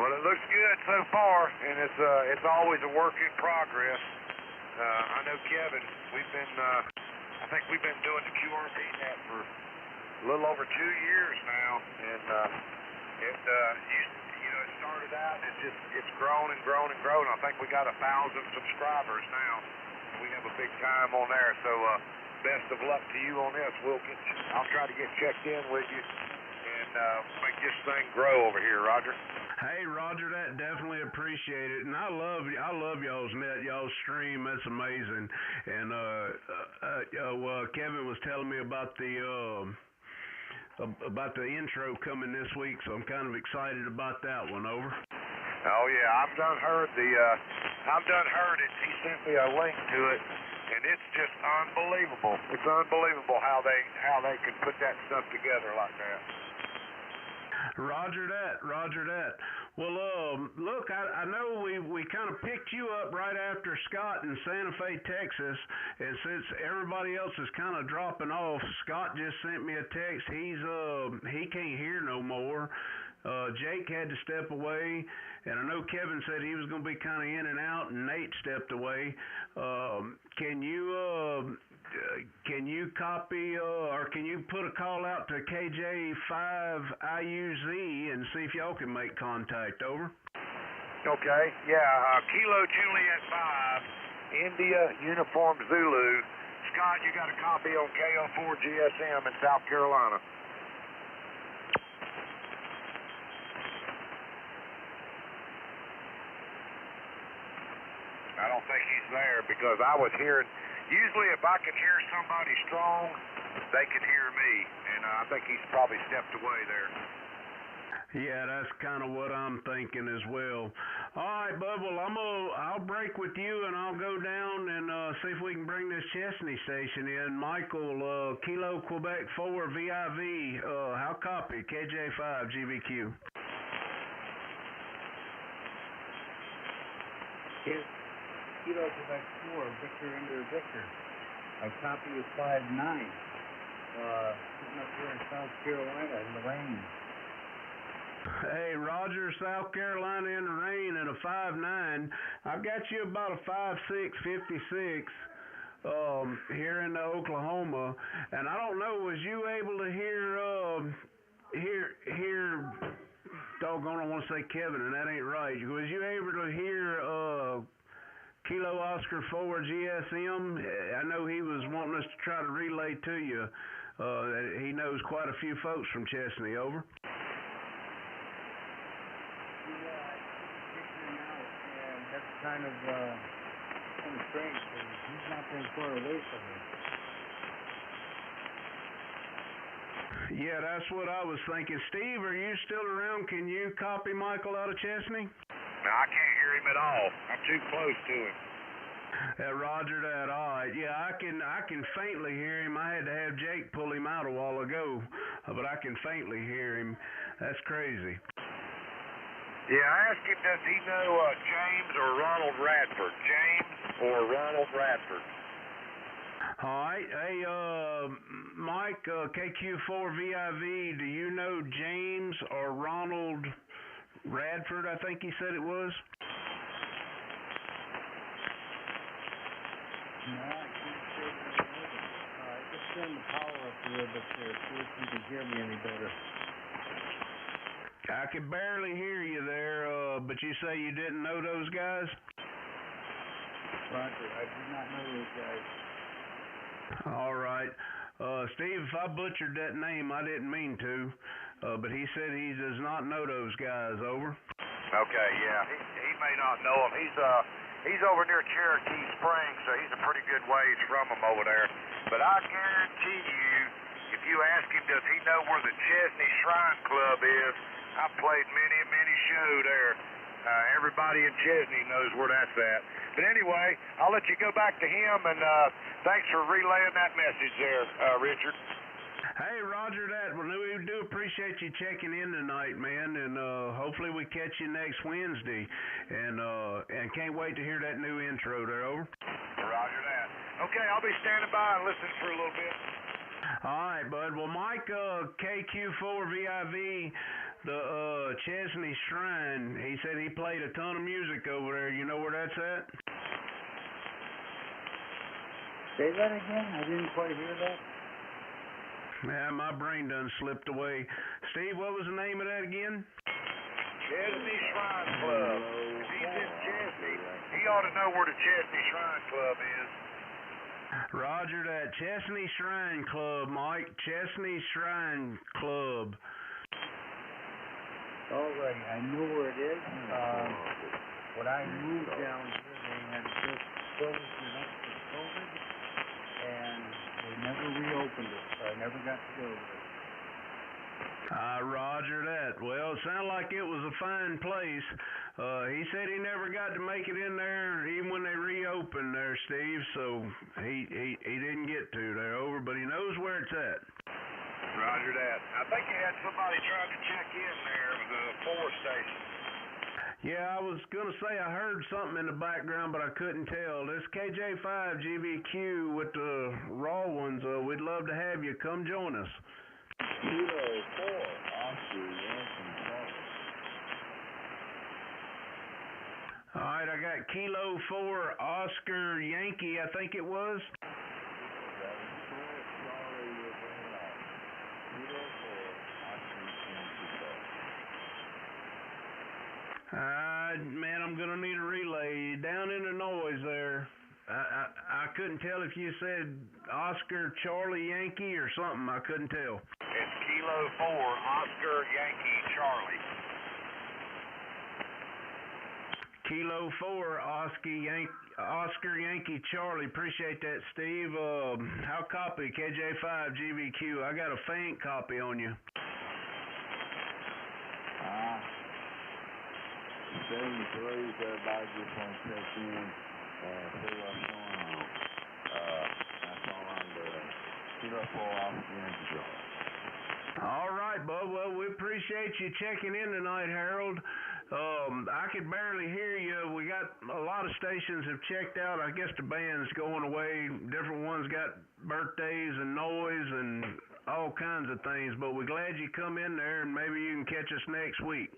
Well, it looks good so far, and it's always a work in progress. I know Kevin, I think we've been doing the QRP net for a little over 2 years now, and it started out, it's grown and grown and grown. I think we got 1,000 subscribers now. We have a big time on there, so best of luck to you on this. I'll try to get checked in with you and make this thing grow over here, Roger. Hey, roger that. Definitely appreciate it. And I love y'all's net, y'all's stream. That's amazing. And Kevin was telling me about the intro coming this week, so I'm kind of excited about that one. Over. Oh yeah, I've done heard it. He sent me a link to it, and it's just unbelievable. It's unbelievable how they can put that stuff together like that. Roger that. Well, look, I know we kind of picked you up right after Scott in Santa Fe, Texas, and since everybody else is kind of dropping off, Scott just sent me a text. He can't hear no more. Jake had to step away, and I know Kevin said he was going to be kind of in and out, and Nate stepped away. Can you copy or can you put a call out to KJ5GVQ and see if y'all can make contact? Over. Okay, yeah, Kilo Juliet 5, India Uniform Zulu. Scott, you got a copy on KO4GSM in South Carolina. I don't think he's there because I was hearing, usually if I can hear somebody strong, they can hear me, and I think he's probably stepped away there. Yeah, that's kind of what I'm thinking as well. All right, bud, well, I'll break with you, and I'll go down and see if we can bring this Chesney station in. Michael, Kilo Quebec 4 VIV, how copy? KJ5GVQ. Kilo Quebec 4, Victor into Victor. Our copy is 5-9. Sitting up here in South Carolina in the rain. Hey, Roger, South Carolina in the rain and a 5.9. I've got you about a 5.6, 56 here in Oklahoma. And I don't know, was you able to hear doggone, I want to say Kevin, and that ain't right. Was you able to hear Kilo Oscar 4 GSM? I know he was wanting us to try to relay to you. He knows quite a few folks from Chesney. Over. That's kind of strange because he's not very far away from me. Yeah, that's what I was thinking. Steve, are you still around? Can you copy Michael out of Chesney? No, I can't hear him at all. I'm too close to him. Roger that. All right. Yeah, I can faintly hear him. I had to have Jake pull him out a while ago, but I can faintly hear him. That's crazy. Yeah, I asked him, does he know James or Ronald Radford? James or Ronald Radford? All right. Hey, Mike, KQ5GVQ, do you know James or Ronald Radford, I think he said it was? No, I can't say that I know them. All right, just turn the power up a little bit there. See if you can hear me any better. I can barely hear you there, but you say you didn't know those guys? Roger, I do not know those guys. All right. Steve, if I butchered that name, I didn't mean to, but he said he does not know those guys. Over. Okay, yeah, he may not know him. He's over near Cherokee Springs, so he's a pretty good ways from him over there. But I guarantee you, if you ask him, does he know where the Chesney Shrine Club is? I've played many shows there. Everybody in Chesney knows where that's at. But anyway, I'll let you go back to him, and thanks for relaying that message there, Richard. Hey, Roger that. Well, we do appreciate you checking in tonight, man, and hopefully we catch you next Wednesday. And can't wait to hear that new intro there. Over. Roger that. Okay, I'll be standing by and listening for a little bit. All right, bud. Well, Mike, KQ5GVQ, the Chesney Shrine, he said he played a ton of music over there. You know where that's at? Say that again? I didn't quite hear that. Yeah, my brain done slipped away. Steve, what was the name of that again? Chesney Shrine Club. If he's in Chesney, he ought to know where the Chesney Shrine Club is. Roger that. Chesney Shrine Club, Mike. Chesney Shrine Club. All right, I know where it is. When I moved down here, they had just closed it up for COVID, and they never reopened it, so I never got to go there. Roger that. Well, it sounded like it was a fine place. He said he never got to make it in there even when they reopened there, Steve, so he didn't get to there. Over, but he knows where it's at. Roger that. I think you had somebody trying to check in there with the force station. Yeah, I was going to say I heard something in the background, but I couldn't tell. This KJ5GVQ with the raw ones. We'd love to have you. Come join us. Kilo 4, Oscar Yankee Charlie. All right, I got Kilo 4, Oscar Yankee, I think it was. Man, I'm going to need a relay. Down in the noise there. I couldn't tell if you said Oscar Charlie Yankee or something. I couldn't tell. It's Kilo 4, Oscar Yankee Charlie. Kilo 4, Oscar Yankee Charlie. Appreciate that, Steve. How copy KJ5GVQ? I got a faint copy on you. 73, everybody just want to check in and see what's going on. That's all I'm doing. Kilo 4 Oscar Yankee Charlie. All right, bud. Well, we appreciate you checking in tonight, Harold. I could barely hear you. We got a lot of stations have checked out. I guess the band's going away. Different ones got birthdays and noise and all kinds of things. But we're glad you come in there, and maybe you can catch us next week.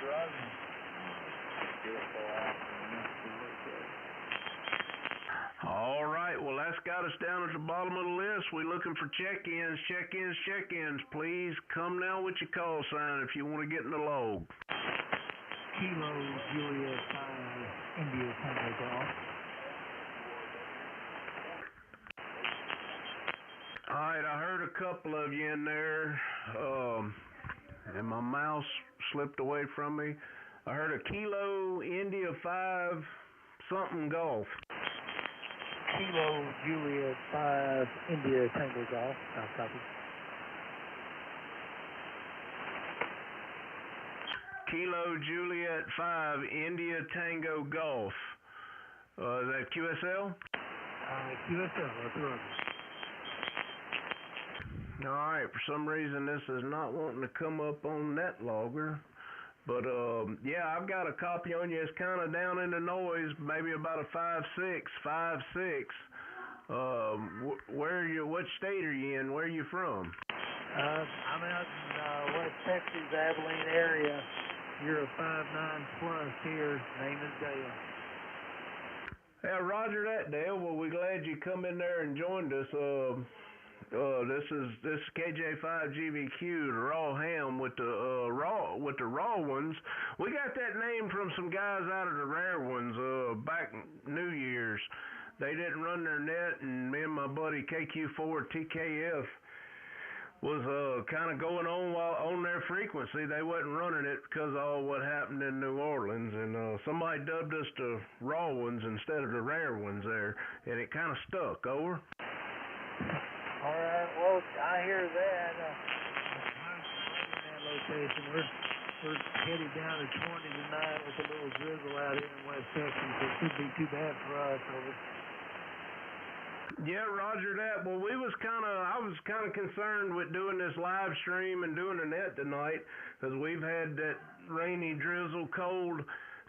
Roger. All right. Well, that's got us down at the bottom of the list. We're looking for check-ins. Please come now with your call sign if you want to get in the log. Kilo Juliet 5 India Tango Golf. All right. I heard a couple of you in there, and my mouse slipped away from me. I heard a Kilo India 5 something golf. Kilo Juliet 5 India Tango Golf. I'll copy. Kilo Juliet 5 India Tango Golf. Is that QSL? QSL, that's right. Alright, for some reason this is not wanting to come up on NetLogger. But, yeah, I've got a copy on you. It's kind of down in the noise, maybe about a 5.6, 5.6. Where are you, what state are you in? Where are you from? I'm out in West Texas, Abilene area. You're a 5.9 plus here. Name is Dale. Yeah, roger that, Dale. Well, we're glad you come in there and joined us. This is KJ5GVQ, the raw ham with the raw ones. We got that name from some guys out of the rare ones back New Year's. They didn't run their net, and me and my buddy KQ4TKF was kind of going on their frequency. They wasn't running it because of all what happened in New Orleans, and somebody dubbed us the raw ones instead of the rare ones there, and it kind of stuck. Over. All right, well, I hear that. I'm in that location. We're headed down to 20 tonight with a little drizzle out here in West Texas. It shouldn't be too bad for us. Over. Yeah, roger that. Well, I was kind of concerned with doing this live stream and doing the net tonight because we've had that rainy, drizzle, cold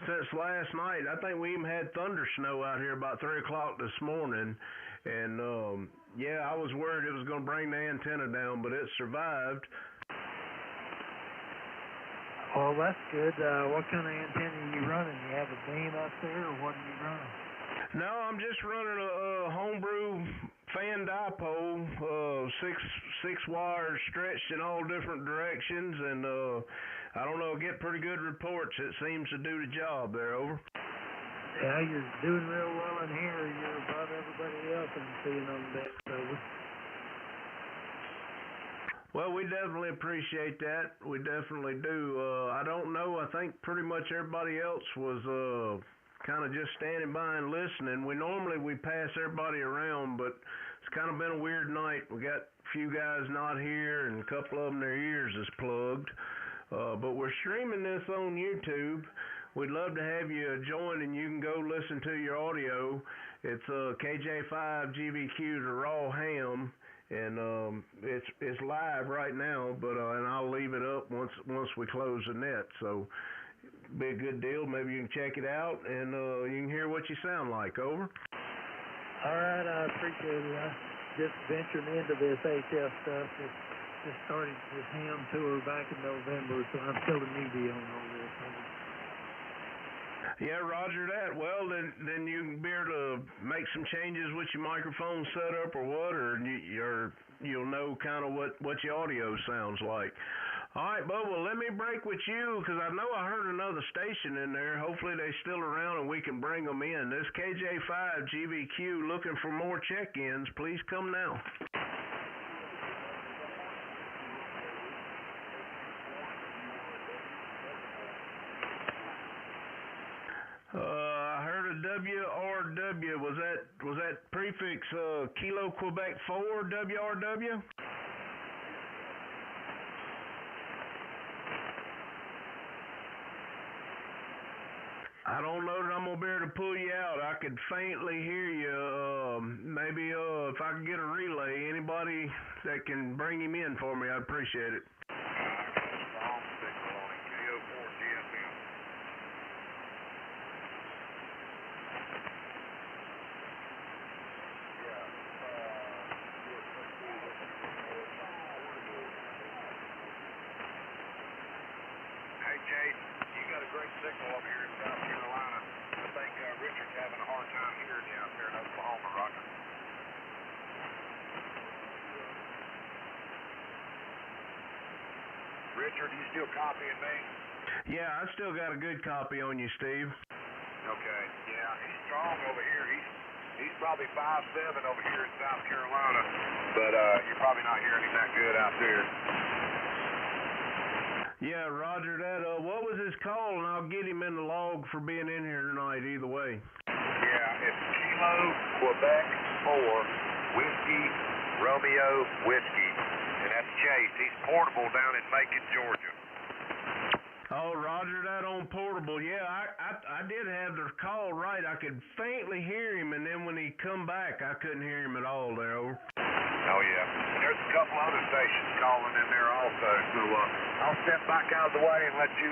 since last night. I think we even had thunder snow out here about 3 o'clock this morning. And, yeah, I was worried it was going to bring the antenna down, but it survived. Well, that's good. What kind of antenna are you running? You have a beam up there, or what are you running? No, I'm just running a homebrew fan dipole, six wires stretched in all different directions, and I don't know, get pretty good reports. It seems to do the job there. Over. Yeah, you're doing real well in here. You're above everybody else I'm seeing on the deck. Over. Well, we definitely appreciate that. We definitely do. I don't know. I think pretty much everybody else was kind of just standing by and listening. We pass everybody around, but it's kind of been a weird night. We got a few guys not here, and a couple of them, their ears is plugged. But we're streaming this on YouTube. We'd love to have you join, and you can go listen to your audio. It's KJ5GVQ, the raw ham, and it's live right now. But and I'll leave it up once we close the net. So be a good deal. Maybe you can check it out, and you can hear what you sound like. Over. All right, I appreciate it. I just venturing into this HF stuff. Just started this ham tour back in November, so I'm still a newbie on all this. Yeah, roger that. Well, then you can be able to make some changes with your microphone setup or what, or you'll know kind of what your audio sounds like. All right, Bub, well, let me break with you because I know I heard another station in there. Hopefully they're still around and we can bring them in. This KJ5GVQ looking for more check-ins. Please come now. I heard a WRW. Was that prefix Kilo Quebec 4 WRW? I don't know that I'm going to be able to pull you out. I could faintly hear you. Maybe if I could get a relay, anybody that can bring him in for me, I'd appreciate it. Great signal up here in South Carolina. I think Richard's having a hard time hearing you out there in Oklahoma, Roger. Richard, are you still copying me? Yeah, I still got a good copy on you, Steve. Okay. Yeah, he's strong over here. He's probably 5'7" over here in South Carolina, but you're probably not hearing him that good out there. Yeah, roger that. What was his call? And I'll get him in the log for being in here tonight either way. Yeah, it's Kilo Quebec 4 Whiskey Romeo Whiskey. And that's Chase. He's portable down in Macon, Georgia. Oh, roger that on portable. Yeah, I did have the call right. I could faintly hear him, and then when he come back, I couldn't hear him at all there. Over. Oh, yeah. And there's a couple other stations calling in there also. So I'll step back out of the way and let you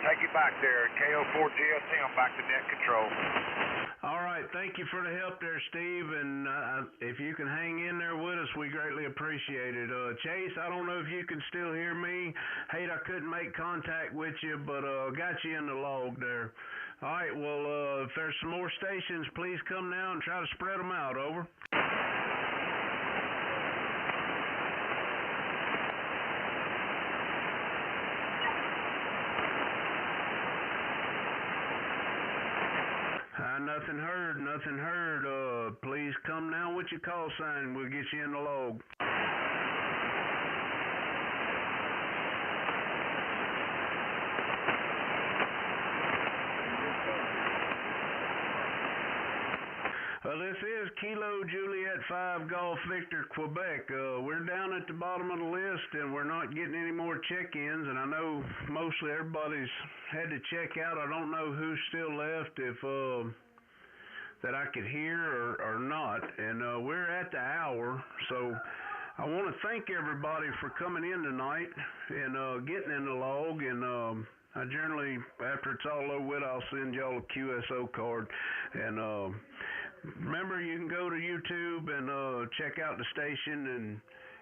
take it back there. KO4GSM back to net control. All right, thank you for the help there, Steve, and if you can hang in there with us, we greatly appreciate it. Chase, I don't know if you can still hear me. Hate I couldn't make contact with you, but got you in the log there. All right, well, if there's some more stations, please come now and try to spread them out, over. Nothing heard, nothing heard. Please come now with your call sign. We'll get you in the log. This is Kilo Juliet 5 Golf Victor Quebec. We're down at the bottom of the list and we're not getting any more check-ins, and I know mostly everybody's had to check out. I don't know who's still left, if that I could hear or not, and we're at the hour, so I want to thank everybody for coming in tonight and getting in the log, and I generally, after it's all over with, I'll send y'all a QSO card, and remember, you can go to YouTube and check out the station,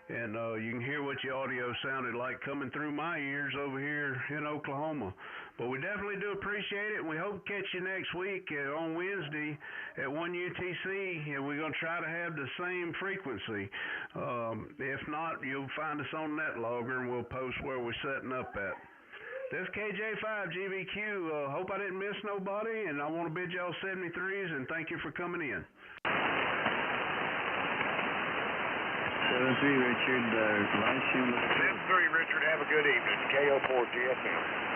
and you can hear what your audio sounded like coming through my ears over here in Oklahoma. But we definitely do appreciate it, and we hope to catch you next week on Wednesday at 1 UTC, and we're going to try to have the same frequency. If not, you'll find us on NetLogger, and we'll post where we're setting up at. This is KJ5GVQ. Hope I didn't miss nobody, and I want to bid y'all 73s, and thank you for coming in. 7-3, Richard. Live stream. 7-3, Richard. Have a good evening. KO4GSM.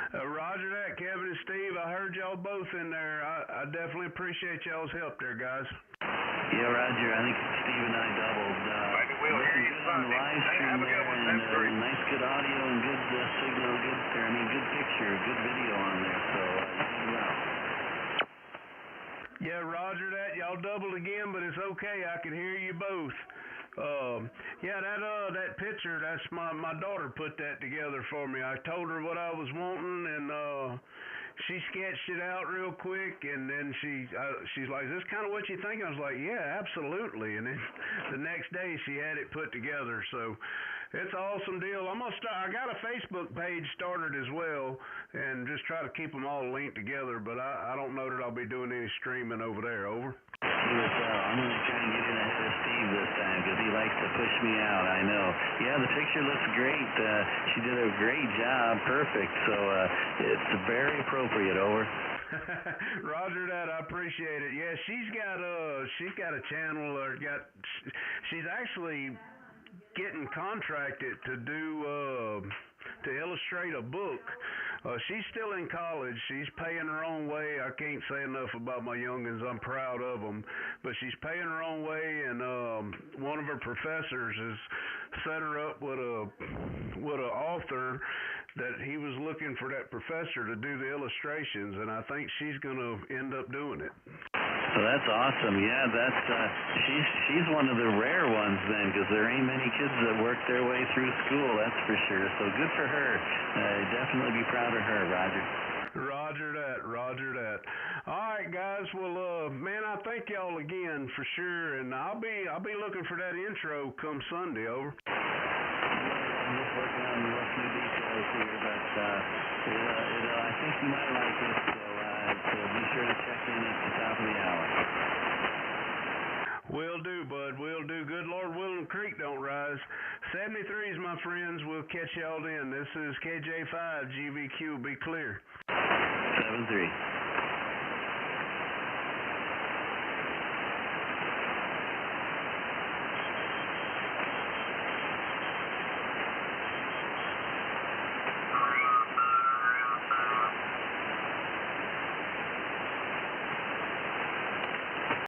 Roger that, Kevin and Steve. I heard y'all both in there. I definitely appreciate y'all's help there, guys. Yeah, Roger. I think Steve and I doubled. Maybe we'll hear you on the live stream have a good one, there, and nice good audio and good signal, good picture, good video on there. So you did well. Yeah, Roger that. Y'all doubled again, but it's okay. I can hear you both. Yeah, that picture, that's my daughter put that together for me. I told her what I was wanting, and she sketched it out real quick, and then she's like, "Is this kind of what you think?" I was like, "Yeah, absolutely." And then the next day she had it put together, so it's an awesome deal. I'm gonna start. I got a Facebook page started as well, and just try to keep them all linked together. But I don't know that I'll be doing any streaming over there. Over. I'm going to try and get in ahead of Steve this time because he likes to push me out, I know. Yeah, the picture looks great. She did a great job. Perfect. So it's very appropriate, over. Roger that. I appreciate it. Yeah, she's got a channel, she's actually getting contracted to do to illustrate a book. She's still in college. She's paying her own way. I can't say enough about my youngins. I'm proud of them. But she's paying her own way, and one of her professors has set her up with an author that he was looking for that professor to do the illustrations, and I think she's going to end up doing it. So that's awesome. Yeah, that's she's one of the rare ones then, because there ain't many kids that work their way through school, that's for sure. So good for her. Definitely be proud of her, Roger. Roger that. Roger that. All right, guys. Well, man, I thank y'all again for sure, and I'll be looking for that intro come Sunday. Over. I'm just working on a few details here, but I think you might like it. So be sure to check in at the top of the hour. Will do, bud. Will do. Good Lord willing, creek don't rise. 73s, my friends. We'll catch y'all then. This is KJ5GVQ. Be clear. 7-3.